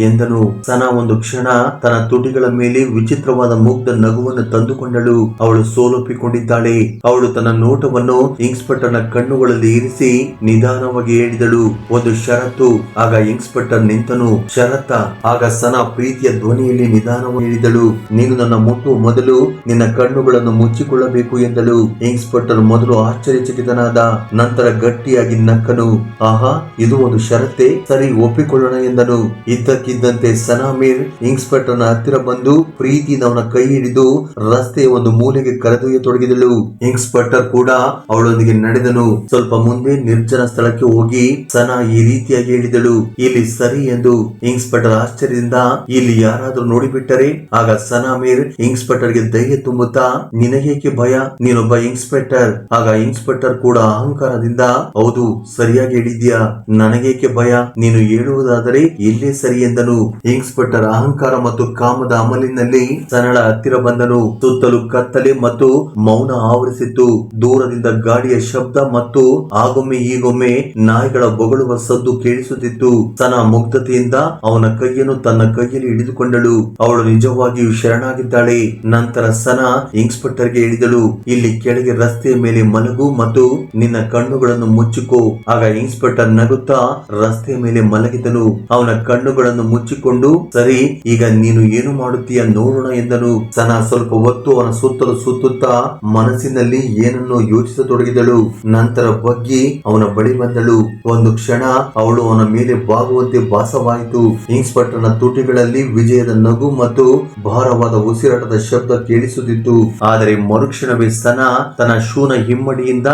ಎಂದನು. ಸನಾ ಒಂದು ಕ್ಷಣ ತನ್ನ ತುಟಿಗಳ ಮೇಲೆ ವಿಚಿತ್ರವಾದ ಮುಗ್ಧ ನಗುವನ್ನು ತಂದುಕೊಂಡಳು. ಅವಳು ಸೋಲೊಪ್ಪಿಕೊಂಡಿದ್ದಾಳೆ. ಅವಳು ತನ್ನ ನೋಟವನ್ನು ಇನ್ಸ್ಪೆಕ್ಟರ್ ನ ಕಣ್ಣುಗಳಲ್ಲಿ ಇರಿಸಿ ನಿಧಾನವಾಗಿ ಹೇಳಿದಳು, ಒಂದು ಷರತ್ತು. ಆಗ ಇನ್ಸ್ಪೆಕ್ಟರ್ ನಿಂತನು. ಷರತ್ತ? ಆಗ ಸನಾ ಪ್ರೀತಿಯ ಧ್ವನಿಯಲ್ಲಿ ನಿಧಾನವಾಗಿ ಹೇಳಿದಳು, ನೀನು ನನ್ನ ಮುಟ್ಟುವ ಮೊದಲು ನಿನ್ನ ಕಣ್ಣುಗಳನ್ನು ಮುಚ್ಚಿಕೊಳ್ಳಬೇಕು ಎಂದಳು. ಇನ್ಸ್ಪೆಕ್ಟರ್ ಮೊದಲು ಆಶ್ಚರ್ಯಚಕಿತನಾದ, ನಂತರ ಗಟ್ಟಿಯಾಗಿ ನಕ್ಕನು. ಆಹಾ, ಇದು ಒಂದು ಷರತ್ತೆ, ಸರಿ, ಒಪ್ಪಿಕೊಳ್ಳೋಣ ಎಂದನು. ಇದ್ದಕ್ಕಿದ್ದಂತೆ ಸನಾಮೀರ್ ಇನ್ಸ್ಪೆಕ್ಟರ್ ನ ಹತ್ತಿರ ಬಂದು ಪ್ರೀತಿಯಿಂದ ಅವನ ಕೈ ಹಿಡಿದು ರಸ್ತೆಯ ಒಂದು ಮೂಲೆಗೆ ಕರೆದೊಯ್ಯತೊಡಗಿದಳು. ಇನ್ಸ್ಪೆಕ್ಟರ್ ಕೂಡ ಅವಳೊಂದಿಗೆ ನಡೆದನು. ಸ್ವಲ್ಪ ಮುಂದೆ ನಿರ್ಜನ ಸ್ಥಳಕ್ಕೆ ಹೋಗಿ ಸನಾ ಈ ರೀತಿಯಾಗಿ ಹೇಳಿದಳು, ಇಲ್ಲಿ ಸರಿ ಎಂದು. ಇನ್ಸ್ಪೆಕ್ಟರ್ ಆಶ್ಚರ್ಯದಿಂದ, ಇಲ್ಲಿ ಯಾರಾದ್ರೂ ನೋಡಿಬಿಟ್ಟರೆ? ಆಗ ಸನಾಮೀರ್ ಇನ್ಸ್ಪೆಕ್ಟರ್ ಗೆ ಧೈರ್ಯ ತುಂಬುತ್ತಾ, ನಿನಗೇಕೆ ಭಯ, ನೀನೊಬ್ಬ ಇನ್ಸ್ಪೆಕ್ಟರ್. ಆಗ ಇನ್ಸ್ಪೆಕ್ಟರ್ ಕೂಡ ಅಹಂಕಾರದಿಂದ, ಹೌದು, ಸರಿಯಾಗಿ ಹೇಳಿದ್ಯಾ, ನನಗೇಕೆ ಭಯ, ನೀನು ಹೇಳುವುದಾದರೆ ಇಲ್ಲೇ ಸರಿ ಎಂದನು. ಇನ್ಸ್ಪೆಕ್ಟರ್ ಅಹಂಕಾರ ಮತ್ತು ಕಾಮದ ಅಮಲಿನಲ್ಲಿ ಸನಳ ಹತ್ತಿರ ಬಂದನು. ಸುತ್ತಲೂ ಕತ್ತಲೆ ಮತ್ತು ಮೌನ ಆವರಿಸಿತ್ತು. ದೂರದಿಂದ ಗಾಡಿಯ ಶಬ್ದ ಮತ್ತು ಆಗೊಮ್ಮೆ ಈಗೊಮ್ಮೆ ನಾಯಿಗಳ ಬೊಗಳುವ ಸದ್ದು ಕೇಳಿಸುತ್ತಿತ್ತು. ಸನಾ ಮುಗ್ಧತೆಯಿಂದ ಅವನ ಕೈಯನ್ನು ತನ್ನ ಕೈಯಲ್ಲಿ ಹಿಡಿದುಕೊಂಡಳು. ಅವಳು ನಿಜವಾಗಿಯೂ ಶರಣಾಗಿದ್ದಾಳೆ. ನಂತರ ಸನಾ ಇನ್ಸ್ಪೆಕ್ಟರ್ ಗೆ ಹೇಳಿದಳು, ಇಲ್ಲಿ ಕೆಳಗೆ ರಸ್ತೆಯ ಮೇಲೆ ಮಲಗು ಮತ್ತು ನಿನ್ನ ಕಣ್ಣುಗಳನ್ನು ಮುಚ್ಚಿಕೋ. ಆಗ ಇನ್ಸ್ಪೆಕ್ಟರ್ ನಗುತ್ತಾ ರಸ್ತೆಯ ಮೇಲೆ ಮಲಗಿದನು. ಅವನ ಕಣ್ಣುಗಳನ್ನು ಮುಚ್ಚಿಕೊಂಡು, ಸರಿ, ಈಗ ನೀನು ಏನು ಮಾಡುತ್ತೀಯ ನೋಡೋಣ ಎಂದನು. ಸನಾ ಸ್ವಲ್ಪ ಹೊತ್ತು ಅವನ ಸುತ್ತಲೂ ಸುತ್ತುತ್ತಾ ಮನಸ್ಸಿನಲ್ಲಿ ಏನನ್ನು ಯೋಚಿಸತೊಡಗಿದಳು. ನಂತರ ಬಗ್ಗಿ ಅವನ ಬಳಿ ಬಂದಳು. ಒಂದು ಕ್ಷಣ ಅವಳು ಅವನ ಮೇಲೆ ಬಾಗುವಂತೆ ಭಾಸವಾಯಿತು. ಇನ್ಸ್ಪೆಕ್ಟರ್ ನ ತುಟಿಗಳಲ್ಲಿ ವಿಜಯದ ನಗು ಮತ್ತು ಭಾರವಾದ ಉಸಿರಾಟದ ಶಬ್ದ ಕೇಳಿಸುತ್ತಿತ್ತು. ಆದರೆ ಮರುಕ್ಷಣವೇ ಸನಾ ತನ್ನ ಶೂನ ಹಿಮ್ಮಡಿಯಿಂದ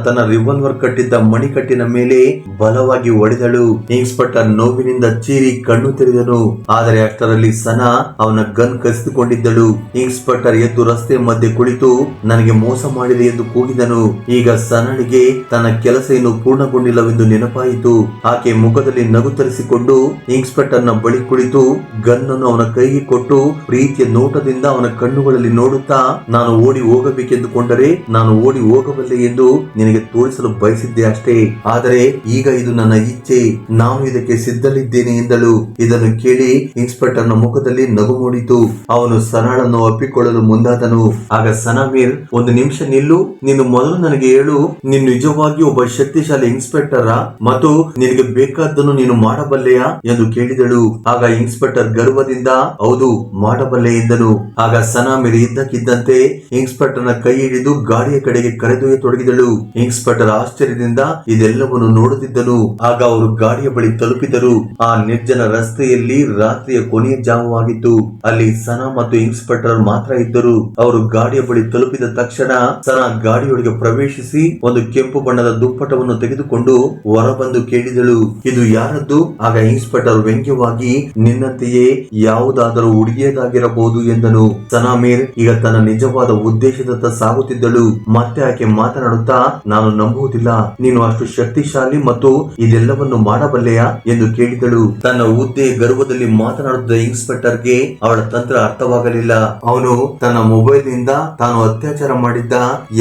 ತನ್ನ ರಿವಾಲ್ವರ್ ಕಟ್ಟಿದ್ದ ಮಣಿಕಟ್ಟಿನ ಮೇಲೆ ಬಲವಾಗಿ ಹೊಡೆದಳು. ಇನ್ಸ್ಪೆಕ್ಟರ್ ನೋವಿನಿಂದ ಚೀರಿ ಕಣ್ಣು ತೆರೆದನು. ಆದರೆ ಅಷ್ಟರಲ್ಲಿ ಸನಾ ಅವನ ಗನ್ ಕಸಿದುಕೊಂಡಿದ್ದಳು. ಇನ್ಸ್ಪೆಕ್ಟರ್ ಎದ್ದು ರಸ್ತೆ ಮಧ್ಯೆ ಕುಳಿತು, ನನಗೆ ಮೋಸ ಮಾಡಿದೆ ಎಂದು ಕೂಗಿದನು. ಈಗ ಸನಳಿಗೆ ತನ್ನ ಕೆಲಸ ಇನ್ನು ಪೂರ್ಣಗೊಂಡಿಲ್ಲವೆಂದು ನೆನಪಾಯಿತು. ಆಕೆ ಮುಖದಲ್ಲಿ ನಗು ತರಿಸಿಕೊಂಡು ಇನ್ಸ್ಪೆಕ್ಟರ್ ನ ಬಳಿ ಕುಳಿತು ಗನ್ ಅನ್ನು ಅವನ ಕೈಗೆ ಕೊಟ್ಟು ಪ್ರೀತಿಯ ನೋಟದಿಂದ ಅವನ ಕಣ್ಣುಗಳಲ್ಲಿ ನೋಡುತ್ತಾ, ನಾನು ಓಡಿ ಹೋಗಬೇಕೆಂದುಕೊಂಡರೆ ನಾನು ಓಡಿ ಹೋಗಬಲ್ಲೆ ಎಂದು ನಿನಗೆ ತೋರಿಸಲು ಬಯಸಿದ್ದೆ ಅಷ್ಟೇ. ಆದರೆ ಈಗ ಇದು ನನ್ನ ಇಚ್ಛೆ, ನಾನು ಇದಕ್ಕೆ ಸಿದ್ಧಲಿದ್ದೇನೆ ಎಂದಳು. ಇದನ್ನು ಕೇಳಿ ಇನ್ಸ್ಪೆಕ್ಟರ್ ನ ಮುಖದಲ್ಲಿ ನಗು ಮೂಡಿತು. ಅವನು ಸನಾಳನ್ನು ಅಪ್ಪಿಕೊಳ್ಳಲು ಮುಂದಾದನು. ಆಗ ಸನಾಮೀರ್, ಒಂದು ನಿಮಿಷ ನಿಲ್ಲು, ನೀನು ಮೊದಲು ನನಗೆ ಹೇಳು, ನೀನು ನಿಜವಾಗಿ ಒಬ್ಬ ಶಕ್ತಿಶಾಲಿ ಇನ್ಸ್ಪೆಕ್ಟರ್ ಮತ್ತು ನಿನಗೆ ಬೇಕಾದ್ದನ್ನು ನೀನು ಮಾಡಬಲ್ಲೆಯಾ ಎಂದು ಕೇಳಿದಳು. ಆಗ ಇನ್ಸ್ಪೆಕ್ಟರ್ ಗರ್ವದಿಂದ, ಹೌದು, ಮಾಡಬಲ್ಲೆ ಎಂದನು. ಆಗ ಸನಾಮೀರ್ ಇದ್ದಕ್ಕಿದ್ದಂತೆ ಇನ್ಸ್ಪೆಕ್ಟರ್ ನ ಕೈ ಹಿಡಿದು ಗಾಡಿಯ ಕಡೆಗೆ ಕರೆದೊಯ್ಯತೊಡಗಿದಳು. ಇನ್ಸ್ಪೆಕ್ಟರ್ ಆಶ್ಚರ್ಯದಿಂದ ಇದೆಲ್ಲವನ್ನು ನೋಡುತ್ತಿದ್ದನು. ಆಗ ಅವರು ಗಾಡಿಯ ಬಳಿ ತಲುಪಿದರು. ಆ ನಿರ್ಜನ ರಸ್ತೆಯಲ್ಲಿ ರಾತ್ರಿಯ ಕೊನೆಯ ಜಾವವಾಗಿತ್ತು. ಅಲ್ಲಿ ಸನಾ ಮತ್ತು ಇನ್ಸ್ಪೆಕ್ಟರ್ ಮಾತ್ರ ಇದ್ದರು. ಅವರು ಗಾಡಿಯ ಬಳಿ ತಲುಪಿದ ತಕ್ಷಣ ಸನಾ ಗಾಡಿಯೊಳಗೆ ಪ್ರವೇಶಿಸಿ ಒಂದು ಕೆಂಪು ಬಣ್ಣದ ದುಪ್ಪಟವನ್ನು ತೆಗೆದುಕೊಂಡು ಹೊರಬಂದು ಕೇಳಿದಳು, ಇದು ಯಾರದ್ದು? ಆಗ ಇನ್ಸ್ಪೆಕ್ಟರ್ ವ್ಯಂಗ್ಯವಾಗಿ, ನಿನ್ನಂತೆಯೇ ಯಾವುದಾದರೂ ಹುಡುಗಿಯದಾಗಿರಬಹುದು ಎಂದನು. ಸನಾಮೀರ್ ಈಗ ತನ್ನ ನಿಜವಾದ ಉದ್ದೇಶದತ್ತ ಸಾಗುತ್ತಿದ್ದಳು. ಮತ್ತೆ ಆಕೆ ಮಾತನಾಡುತ್ತಾ, ನಾನು ನಂಬುವುದಿಲ್ಲ, ನೀನು ಅಷ್ಟು ಶಕ್ತಿಶಾಲಿ ಮತ್ತು ಇದೆಲ್ಲವನ್ನು ಮಾಡಬಲ್ಲೆಯಾ ಎಂದು ಕೇಳಿದಳು. ತನ್ನ ಹುದ್ದೆಯ ಗರ್ವದಲ್ಲಿ ಮಾತನಾಡುತ್ತಿದ್ದ ಇನ್ಸ್ಪೆಕ್ಟರ್ಗೆ ಅವಳ ತಂತ್ರ ಅರ್ಥವಾಗಲಿಲ್ಲ. ಅವನು ತನ್ನ ಮೊಬೈಲ್ ನಿಂದ ತಾನು ಅತ್ಯಾಚಾರ ಮಾಡಿದ್ದ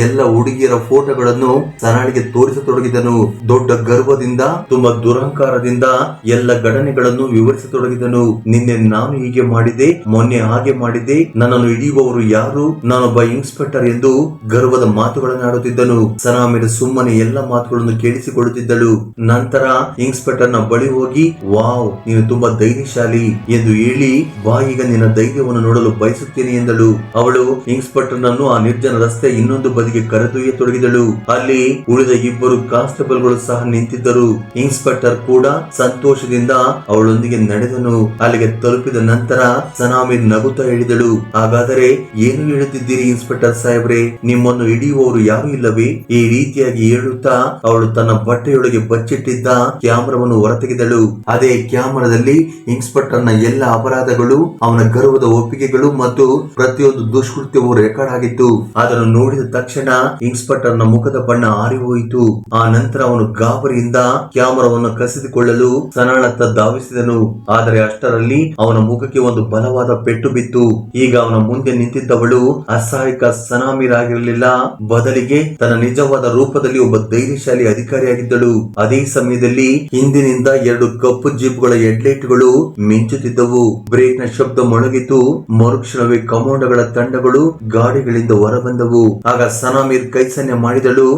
ಎಲ್ಲ ಹುಡುಗಿಯರ ಫೋಟೋಗಳನ್ನು ಸನಾಳಿಗೆ ತೋರಿಸತೊಡಗಿದನು. ದೊಡ್ಡ ಗರ್ವದಿಂದ, ತುಂಬಾ ದುರಹಂಕಾರದಿಂದ ಎಲ್ಲ ಘಟನೆಗಳನ್ನು ವಿವರಿಸತೊಡಗಿದನು. ನಿನ್ನೆ ನಾನು ಹೀಗೆ ಮಾಡಿದೆ, ಮೊನ್ನೆ ಹಾಗೆ ಮಾಡಿದೆ, ನನ್ನನ್ನು ಹಿಡಿಯುವವರು ಯಾರು, ನಾನೊಬ್ಬ ಇನ್ಸ್ಪೆಕ್ಟರ್ ಎಂದು ಗರ್ವದ ಮಾತುಗಳನ್ನಾಡುತ್ತಿದ್ದನು. ಸನಾಮಿರ್ ಸುಮ್ಮನೆ ಎಲ್ಲ ಮಾತುಗಳನ್ನು ಕೇಳಿಸಿಕೊಳ್ಳುತ್ತಿದ್ದಳು. ನಂತರ ಇನ್ಸ್ಪೆಕ್ಟರ್ ನ ಬಳಿ ಹೋಗಿ, ವಾವ್, ನೀನು ತುಂಬಾ ಧೈರ್ಯಶಾಲಿ ಎಂದು ಹೇಳಿ, ಬಾ, ಈಗ ನಿನ್ನ ಧೈರ್ಯವನ್ನು ನೋಡಲು ಬಯಸುತ್ತೇನೆ ಎಂದಳು. ಅವಳು ಇನ್ಸ್ಪೆಕ್ಟರ್ ನನ್ನು ಆ ನಿರ್ಜನ ರಸ್ತೆ ಇನ್ನೊಂದು ಬದಿಗೆ ಕರೆದೊಯ್ಯತೊಡಗಿದಳು. ಅಲ್ಲಿ ಉಳಿದ ಇಬ್ಬರು ಕಾನ್ಸ್ಟೇಬಲ್ ಗಳು ಸಹ ನಿಂತಿದ್ದರು. ಇನ್ಸ್ಪೆಕ್ಟರ್ ಕೂಡ ಸಂತೋಷದಿಂದ ಅವಳೊಂದಿಗೆ ನಡೆದನು. ಅಲ್ಲಿಗೆ ತಲುಪಿದ ನಂತರ ಸನಾಮಿರ್ ನಗುತ್ತಾ ಹೇಳಿದಳು, ಹಾಗಾದರೆ ಏನು ಹೇಳುತ್ತಿದ್ದೀರಿ ಇನ್ಸ್ಪೆಕ್ಟರ್ ಸಾಹೇಬ್ರೆ, ನಿಮ್ಮನ್ನು ಹಿಡಿಯುವವರು ಯಾರು ಇಲ್ಲವೇ? ಈ ರೀತಿಯಾಗಿ ಹೇಳುತ್ತಾ ಅವಳು ತನ್ನ ಬಟ್ಟೆಯೊಳಗೆ ಬಚ್ಚಿಟ್ಟಿದ್ದ ಕ್ಯಾಮರಾವನ್ನು ಹೊರತೆಗೆದಳು. ಅದೇ ಕ್ಯಾಮರಾದಲ್ಲಿ ಇನ್ಸ್ಪೆಕ್ಟರ್ ನ ಎಲ್ಲ ಅಪರಾಧಗಳು, ಅವನ ಗರ್ವದ ಒಪ್ಪಿಗೆಗಳು ಮತ್ತು ಪ್ರತಿಯೊಂದು ದುಷ್ಕೃತ್ಯವೂ ರೆಕಾರ್ಡ್ ಆಗಿತ್ತು. ಅದನ್ನು ನೋಡಿದ ತಕ್ಷಣ ಇನ್ಸ್ಪೆಕ್ಟರ್ ನ ಮುಖದ ಬಣ್ಣ ಆರಿ ಹೋಯಿತು. ಆ ನಂತರ ಅವನು ಗಾಬರಿಯಿಂದ ಕ್ಯಾಮರಾವನ್ನು ಕಸಿದುಕೊಳ್ಳಲು ಸನಾಳತ್ತ ಧಾವಿಸಿದನು. ಆದರೆ ಅಷ್ಟರಲ್ಲಿ ಅವನ ಮುಖಕ್ಕೆ ಒಂದು ಬಲವಾದ ಪೆಟ್ಟು ಬಿತ್ತು. ಈಗ ಅವನ ಮುಂದೆ ನಿಂತಿದ್ದವಳು ಅಸಹಾಯಕ ಸನಾಮಿರ್ ಆಗಿರಲಿಲ್ಲ, ಬದಲಿಗೆ ತನ್ನ ನಿಜವಾದ ರೂಪದಲ್ಲಿ ಒಬ್ಬ ಧೈರ್ಯಶಾಲಿ ಅಧಿಕಾರಿಯಾಗಿದ್ದಳು. ಅದೇ ಸಮಯದಲ್ಲಿ ಹಿಂದಿನಿಂದ 2 ಕಪ್ಪು ಜೀಪ್ಗಳ ಹೆಡ್ಲೈಟ್ಗಳು ಮಿಂಚುತ್ತಿದ್ದವು. ಬ್ರೇಕ್ ನ ಶಬ್ದ ಮೊಳಗಿತು. ಮರುಕ್ಷಣವೇ ಕಮಾಂಡೋಗಳ ತಂಡಗಳು ಗಾಡಿಗಳಿಂದ ಹೊರಬಂದವು. ಆಗ ಸನಾಮಿರ್ ಕೈ ಸನ್ನೆ ಮಾಡಿದಳು.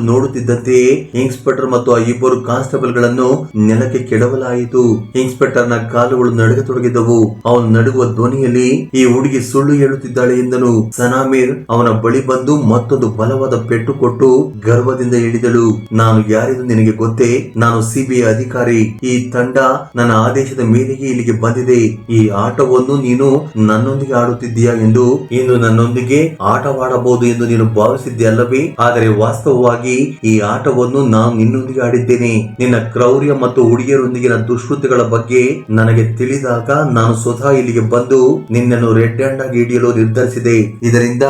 ನೋಡುತ್ತಿದ್ದಂತೆಯೇ ಇನ್ಸ್ಪೆಕ್ಟರ್ ಮತ್ತು ಆ ಇಬ್ಬರು ಕಾನ್ಸ್ಟೇಬಲ್ ಗಳನ್ನು ನೆಲಕ್ಕೆ ಕೆಡವಲಾಯಿತು. ಇನ್ಸ್ಪೆಕ್ಟರ್ ನ ಕಾಲುಗಳು ನಡುಗತೊಡಗಿದವು. ಅವನು ನಡುಗುವ ಧ್ವನಿಯಲ್ಲಿ, ಈ ಹುಡುಗಿ ಸುಳ್ಳು ಹೇಳುತ್ತಿದ್ದಾಳೆ ಎಂದನು. ಸನಾಮಿರ್ ಅವನ ಬಳಿ ಬಂದು ಮತ್ತೊಂದು ಬಲವಾದ ಪೆಟ್ಟು ಕೊಟ್ಟು ಗರ್ವದಿಂದ ಹೇಳಿದಳು, ನಾನು ಯಾರೆಂದು ನಿನಗೆ ಗೊತ್ತೇ? ನಾನು ಸಿಬಿಐ ಅಧಿಕಾರಿ. ಈ ತಂಡ ನನ್ನ ಆದೇಶದ ಮೇರೆಗೆ ಇಲ್ಲಿಗೆ ಬಂದಿದೆ. ಈ ಆಟವನ್ನು ನೀನು ನನ್ನೊಂದಿಗೆ ಆಡುತ್ತಿದ್ದೀಯಾ ಎಂದು, ಇನ್ನು ನನ್ನೊಂದಿಗೆ ಆಟವಾಡಬಹುದು ಎಂದು ನೀನು ಭಾವಿಸಿದ್ದೆ ಅಲ್ಲವೇ? ಆದರೆ ವಾಸ್ತವವಾಗಿ ಈ ಆಟವನ್ನು ನಾನು ನಿನ್ನೊಂದಿಗೆ ಆಡಿದ್ದೇನೆ. ನಿನ್ನ ಕ್ರೌರ್ಯ ಮತ್ತು ಹುಡುಗಿಯರೊಂದಿಗಿನ ದುಷ್ಕೃತ್ಯಗಳ ಬಗ್ಗೆ ನನಗೆ ತಿಳಿದಾಗ ನಾನು ಸ್ವತಃ ಇಲ್ಲಿಗೆ ಬಂದು ನಿನ್ನನ್ನು ರೆಡ್ ಹ್ಯಾಂಡ್ ಆಗಿ ಹಿಡಿಯಲು ನಿರ್ಧರಿಸಿದೆ. ಇದರಿಂದ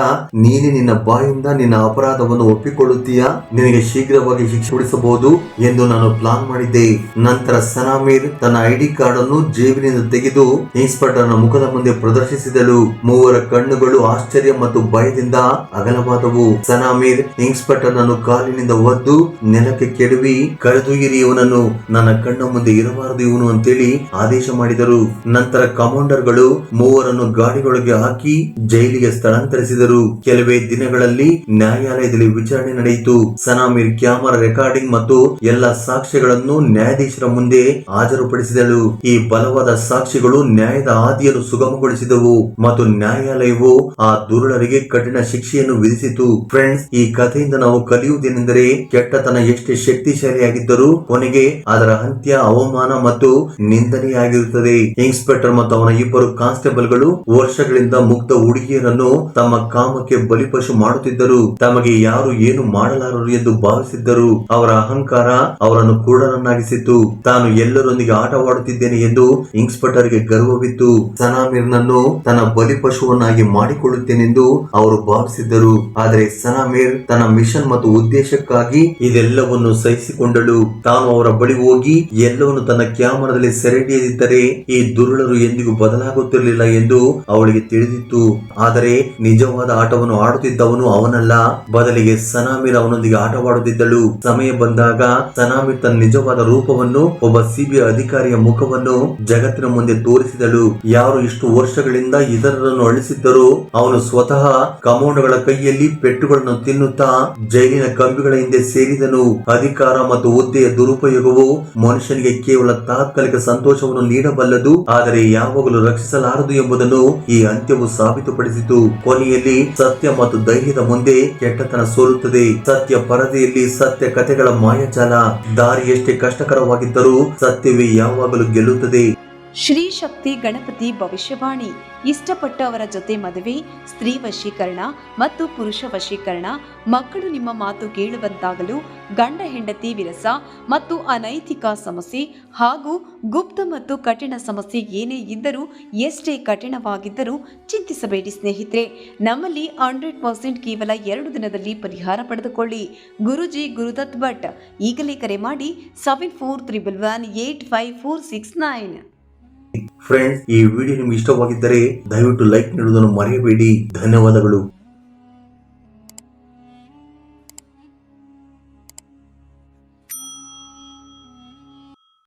ನೀನೆ ನಿನ್ನ ಬಾಯಿಂದ ನಿನ್ನ ಅಪರಾಧವನ್ನು ಒಪ್ಪಿಕೊಳ್ಳುತ್ತೀಯಾ? ನಿನಗೆ ಶೀಘ್ರವಾಗಿ ಶಿಕ್ಷೆ ಕೊಡಿಸಬಹುದು ಎಂದು ನಾನು ಪ್ಲಾನ್ ಮಾಡಿದ್ದೆ. ನಂತರ ಸನಾಮಿರ್ ತನ್ನ ಐಡಿ ಕಾರ್ಡ್ ಅನ್ನು ಜೇಬಿನಿಂದ ತೆಗೆದು ಇನ್ಸ್ಪೆಕ್ಟರ್ ನ ಮುಖದ ಮುಂದೆ ಪ್ರದರ್ಶಿಸಿದಳು. ಮೂವರ ಕಣ್ಣುಗಳು ಆಶ್ಚರ್ಯ ಮತ್ತು ಭಯದಿಂದ ಅಗಲವಾದವು. ಸನಾಮಿರ್ ಇನ್ಸ್ಪೆಕ್ಟರ್ ನನ್ನು ಕಾಲಿನಿಂದ ಒದ್ದು ನೆಲಕ್ಕೆ ಕೆಡವಿ, ಕರೆದೊಯ್ಯಿರಿ ಇವನನ್ನು, ನನ್ನ ಕಣ್ಣ ಮುಂದೆ ಇರಬಾರದು ಇವನು ಅಂತೇಳಿ ಆದೇಶ ಮಾಡಿದರು. ನಂತರ ಕಮಾಂಡರ್ ಗಳು ಮೂವರನ್ನು ಗಾಡಿಗಳೊಳಗೆ ಹಾಕಿ ಜೈಲಿಗೆ ಸ್ಥಳಾಂತರಿಸಿದರು. ಕೆಲವೇ ದಿನಗಳಲ್ಲಿ ನ್ಯಾಯಾಲಯದಲ್ಲಿ ವಿಚಾರಣೆ ನಡೆಯಿತು. ಸನಾಮಿರ್ ಕ್ಯಾಮರಾ ರೆಕಾರ್ಡಿಂಗ್ ಮತ್ತು ಎಲ್ಲ ಸಾಕ್ಷ್ಯಗಳನ್ನು ನ್ಯಾಯಾಧೀಶರ ಮುಂದೆ ಹಾಜರುಪಡಿಸಿದಳು. ಈ ಬಲವಾದ ಸಾಕ್ಷಿಗಳು ನ್ಯಾಯದ ಹಾದಿಯನ್ನು ಸುಗಮಗೊಳಿಸಿದವು ಮತ್ತು ನ್ಯಾಯಾಲಯವು ಆ ದುರುಳರಿಗೆ ಕಠಿಣ ಶಿಕ್ಷೆಯನ್ನು ವಿಧಿಸಿತು. ಫ್ರೆಂಡ್ಸ್, ಈ ಕಥೆಯಿಂದ ನಾವು ಕಲಿಯುವುದೇನೆಂದರೆ, ಕೆಟ್ಟತನ ಎಷ್ಟೇ ಶಕ್ತಿಶಾಲಿಯಾಗಿದ್ದರೂ ಕೊನೆಗೆ ಅದರ ಅಂತ್ಯ ಅವಮಾನ ಮತ್ತು ನಿಂದನೆಯಾಗಿರುತ್ತದೆ. ಇನ್ಸ್ಪೆಕ್ಟರ್ ಮತ್ತು ಅವನ ಇಬ್ಬರು ಕಾನ್ಸ್ಟೇಬಲ್ ಗಳು ವರ್ಷಗಳಿಂದ ಮುಗ್ಧ ಹುಡುಗಿಯರನ್ನು ತಮ್ಮ ಕಾಮಕ್ಕೆ ಬಲಿಪಶು ಮಾಡುತ್ತಿದ್ದರು. ತಮಗೆ ಯಾರು ಏನು ಮಾಡಲಾರರು ಎಂದು ಭಾವಿಸಿದ್ದರು. ಅವರ ಅಹಂಕಾರ ಅವರನ್ನು ಕುರುಡರನ್ನಾಗಿಸಿತು. ತಾನು ಎಲ್ಲರೊಂದಿಗೆ ಆಟವಾಡುತ್ತಿದ್ದೇನೆ ಎಂದು ಇನ್ಸ್ಪೆಕ್ಟರ್ ಗೆ ಗರ್ವವಿತ್ತು. ಸನಾಮಿರ್ ನನ್ನು ತನ್ನ ಬಲಿಪಶುವನ್ನಾಗಿ ಮಾಡಿಕೊಳ್ಳುತ್ತೇನೆಂದು ಅವರು ಭಾವಿಸಿದ್ದರು. ಆದರೆ ಸನಾಮಿರ್ ತನ್ನ ಮಿಷನ್ ಮತ್ತು ಉದ್ದೇಶಕ್ಕಾಗಿ ಇದೆಲ್ಲವನ್ನು ಸಹಿಸಿಕೊಂಡಳು. ತಾನು ಅವರ ಬಳಿ ಹೋಗಿ ಎಲ್ಲವನ್ನು ತನ್ನ ಕ್ಯಾಮರಾದಲ್ಲಿ ಸೆರೆ ಹಿಡಿಯದಿದ್ದರೆ ಈ ದುರುಳರು ಎಂದಿಗೂ ಬದಲಾಗುತ್ತಿರಲಿಲ್ಲ ಎಂದು ಅವಳಿಗೆ ತಿಳಿದಿತ್ತು. ಆದರೆ ನಿಜವಾದ ಆಟವನ್ನು ಆಡುತ್ತಿದ್ದವನು ಅವನಲ್ಲ, ಬದಲಿಗೆ ಸನಾಮಿರ್ ಅವನೊಂದಿಗೆ ಆಟವಾಡುತ್ತಿದ್ದಳು. ಸಮಯ ಬಂದಾಗ ಸನಾಮಿರ್ ತನ್ನ ನಿಜವಾದ ರೂಪವನ್ನು, ಒಬ್ಬ ಸಿಬಿಐ ಅಧಿಕಾರಿಯ ಮುಖವನ್ನು ಜಗತ್ತಿನ ಮುಂದೆ ತೋರಿಸಿದಳು. ಯಾರು ಇಷ್ಟು ವರ್ಷಗಳಿಂದ ಇತರರನ್ನು ಅಳಿಸಿದ್ದರೂ ಅವನು ಸ್ವತಃ ಕಮಾಂಡೋಗಳ ಕೈಯಲ್ಲಿ ಪೆಟ್ಟುಗಳನ್ನು ತಿನ್ನುತ್ತಾ ಜೈಲಿನ ಕಂಬಿಗಳ ಹಿಂದೆ ಸೇರಿದನು. ಅಧಿಕಾರ ಮತ್ತು ಹುದ್ದೆಯ ದುರುಪಯೋಗವು ಮನುಷ್ಯನಿಗೆ ಕೇವಲ ತಾತ್ಕಾಲಿಕ ಸಂತೋಷವನ್ನು ನೀಡಬಲ್ಲದು, ಆದರೆ ಯಾವಾಗಲೂ ರಕ್ಷಿಸಲಾರದು ಎಂಬುದನ್ನು ಈ ಅಂತ್ಯವು ಸಾಬೀತುಪಡಿಸಿತು. ಕೊನೆಯಲ್ಲಿ ಸತ್ಯ ಮತ್ತು ಧೈರ್ಯದ ಮುಂದೆ ಕೆಟ್ಟತನ ಸೋಲುತ್ತದೆ. ಸತ್ಯ ಪರದೆಯಲ್ಲಿ ಸತ್ಯ ಕಥೆಗಳ ಮಾಯಾಜಾಲ. ದಾರಿ ಎಷ್ಟೇ ಕಷ್ಟಕರವಾಗಿದ್ದರೂ ಸತ್ಯವೇ ಯಾವಾಗಲೂ ಗೆಲ್ಲುತ್ತದೆ. ಶ್ರೀ ಶಕ್ತಿ ಗಣಪತಿ ಭವಿಷ್ಯವಾಣಿ. ಇಷ್ಟಪಟ್ಟವರ ಜೊತೆ ಮದುವೆ, ಸ್ತ್ರೀ ವಶೀಕರಣ ಮತ್ತು ಪುರುಷ ವಶೀಕರಣ, ಮಕ್ಕಳು ನಿಮ್ಮ ಮಾತು ಕೇಳುವಂತಾಗಲು, ಗಂಡ ಹೆಂಡತಿ ವಿರಸ ಮತ್ತು ಅನೈತಿಕ ಸಮಸ್ಯೆ ಹಾಗೂ ಗುಪ್ತ ಮತ್ತು ಕಠಿಣ ಸಮಸ್ಯೆ ಏನೇ ಇದ್ದರೂ, ಎಷ್ಟೇ ಕಠಿಣವಾಗಿದ್ದರೂ ಚಿಂತಿಸಬೇಡಿ ಸ್ನೇಹಿತರೆ. ನಮ್ಮಲ್ಲಿ 100% ಕೇವಲ 2 ದಿನದಲ್ಲಿ ಪರಿಹಾರ ಪಡೆದುಕೊಳ್ಳಿ. ಗುರುಜಿ ಗುರುದತ್ ಭಟ್. ಈಗಲೇ ಕರೆ ಮಾಡಿ 7411185469. ಫ್ರೆಂಡ್ಸ್, ಈ ವಿಡಿಯೋ ನಿಮ್ಗೆ ಇಷ್ಟವಾಗಿದ್ದರೆ ದಯವಿಟ್ಟು ಲೈಕ್ ನೀಡುವುದನ್ನು ಮರೆಯಬೇಡಿ. ಧನ್ಯವಾದಗಳು.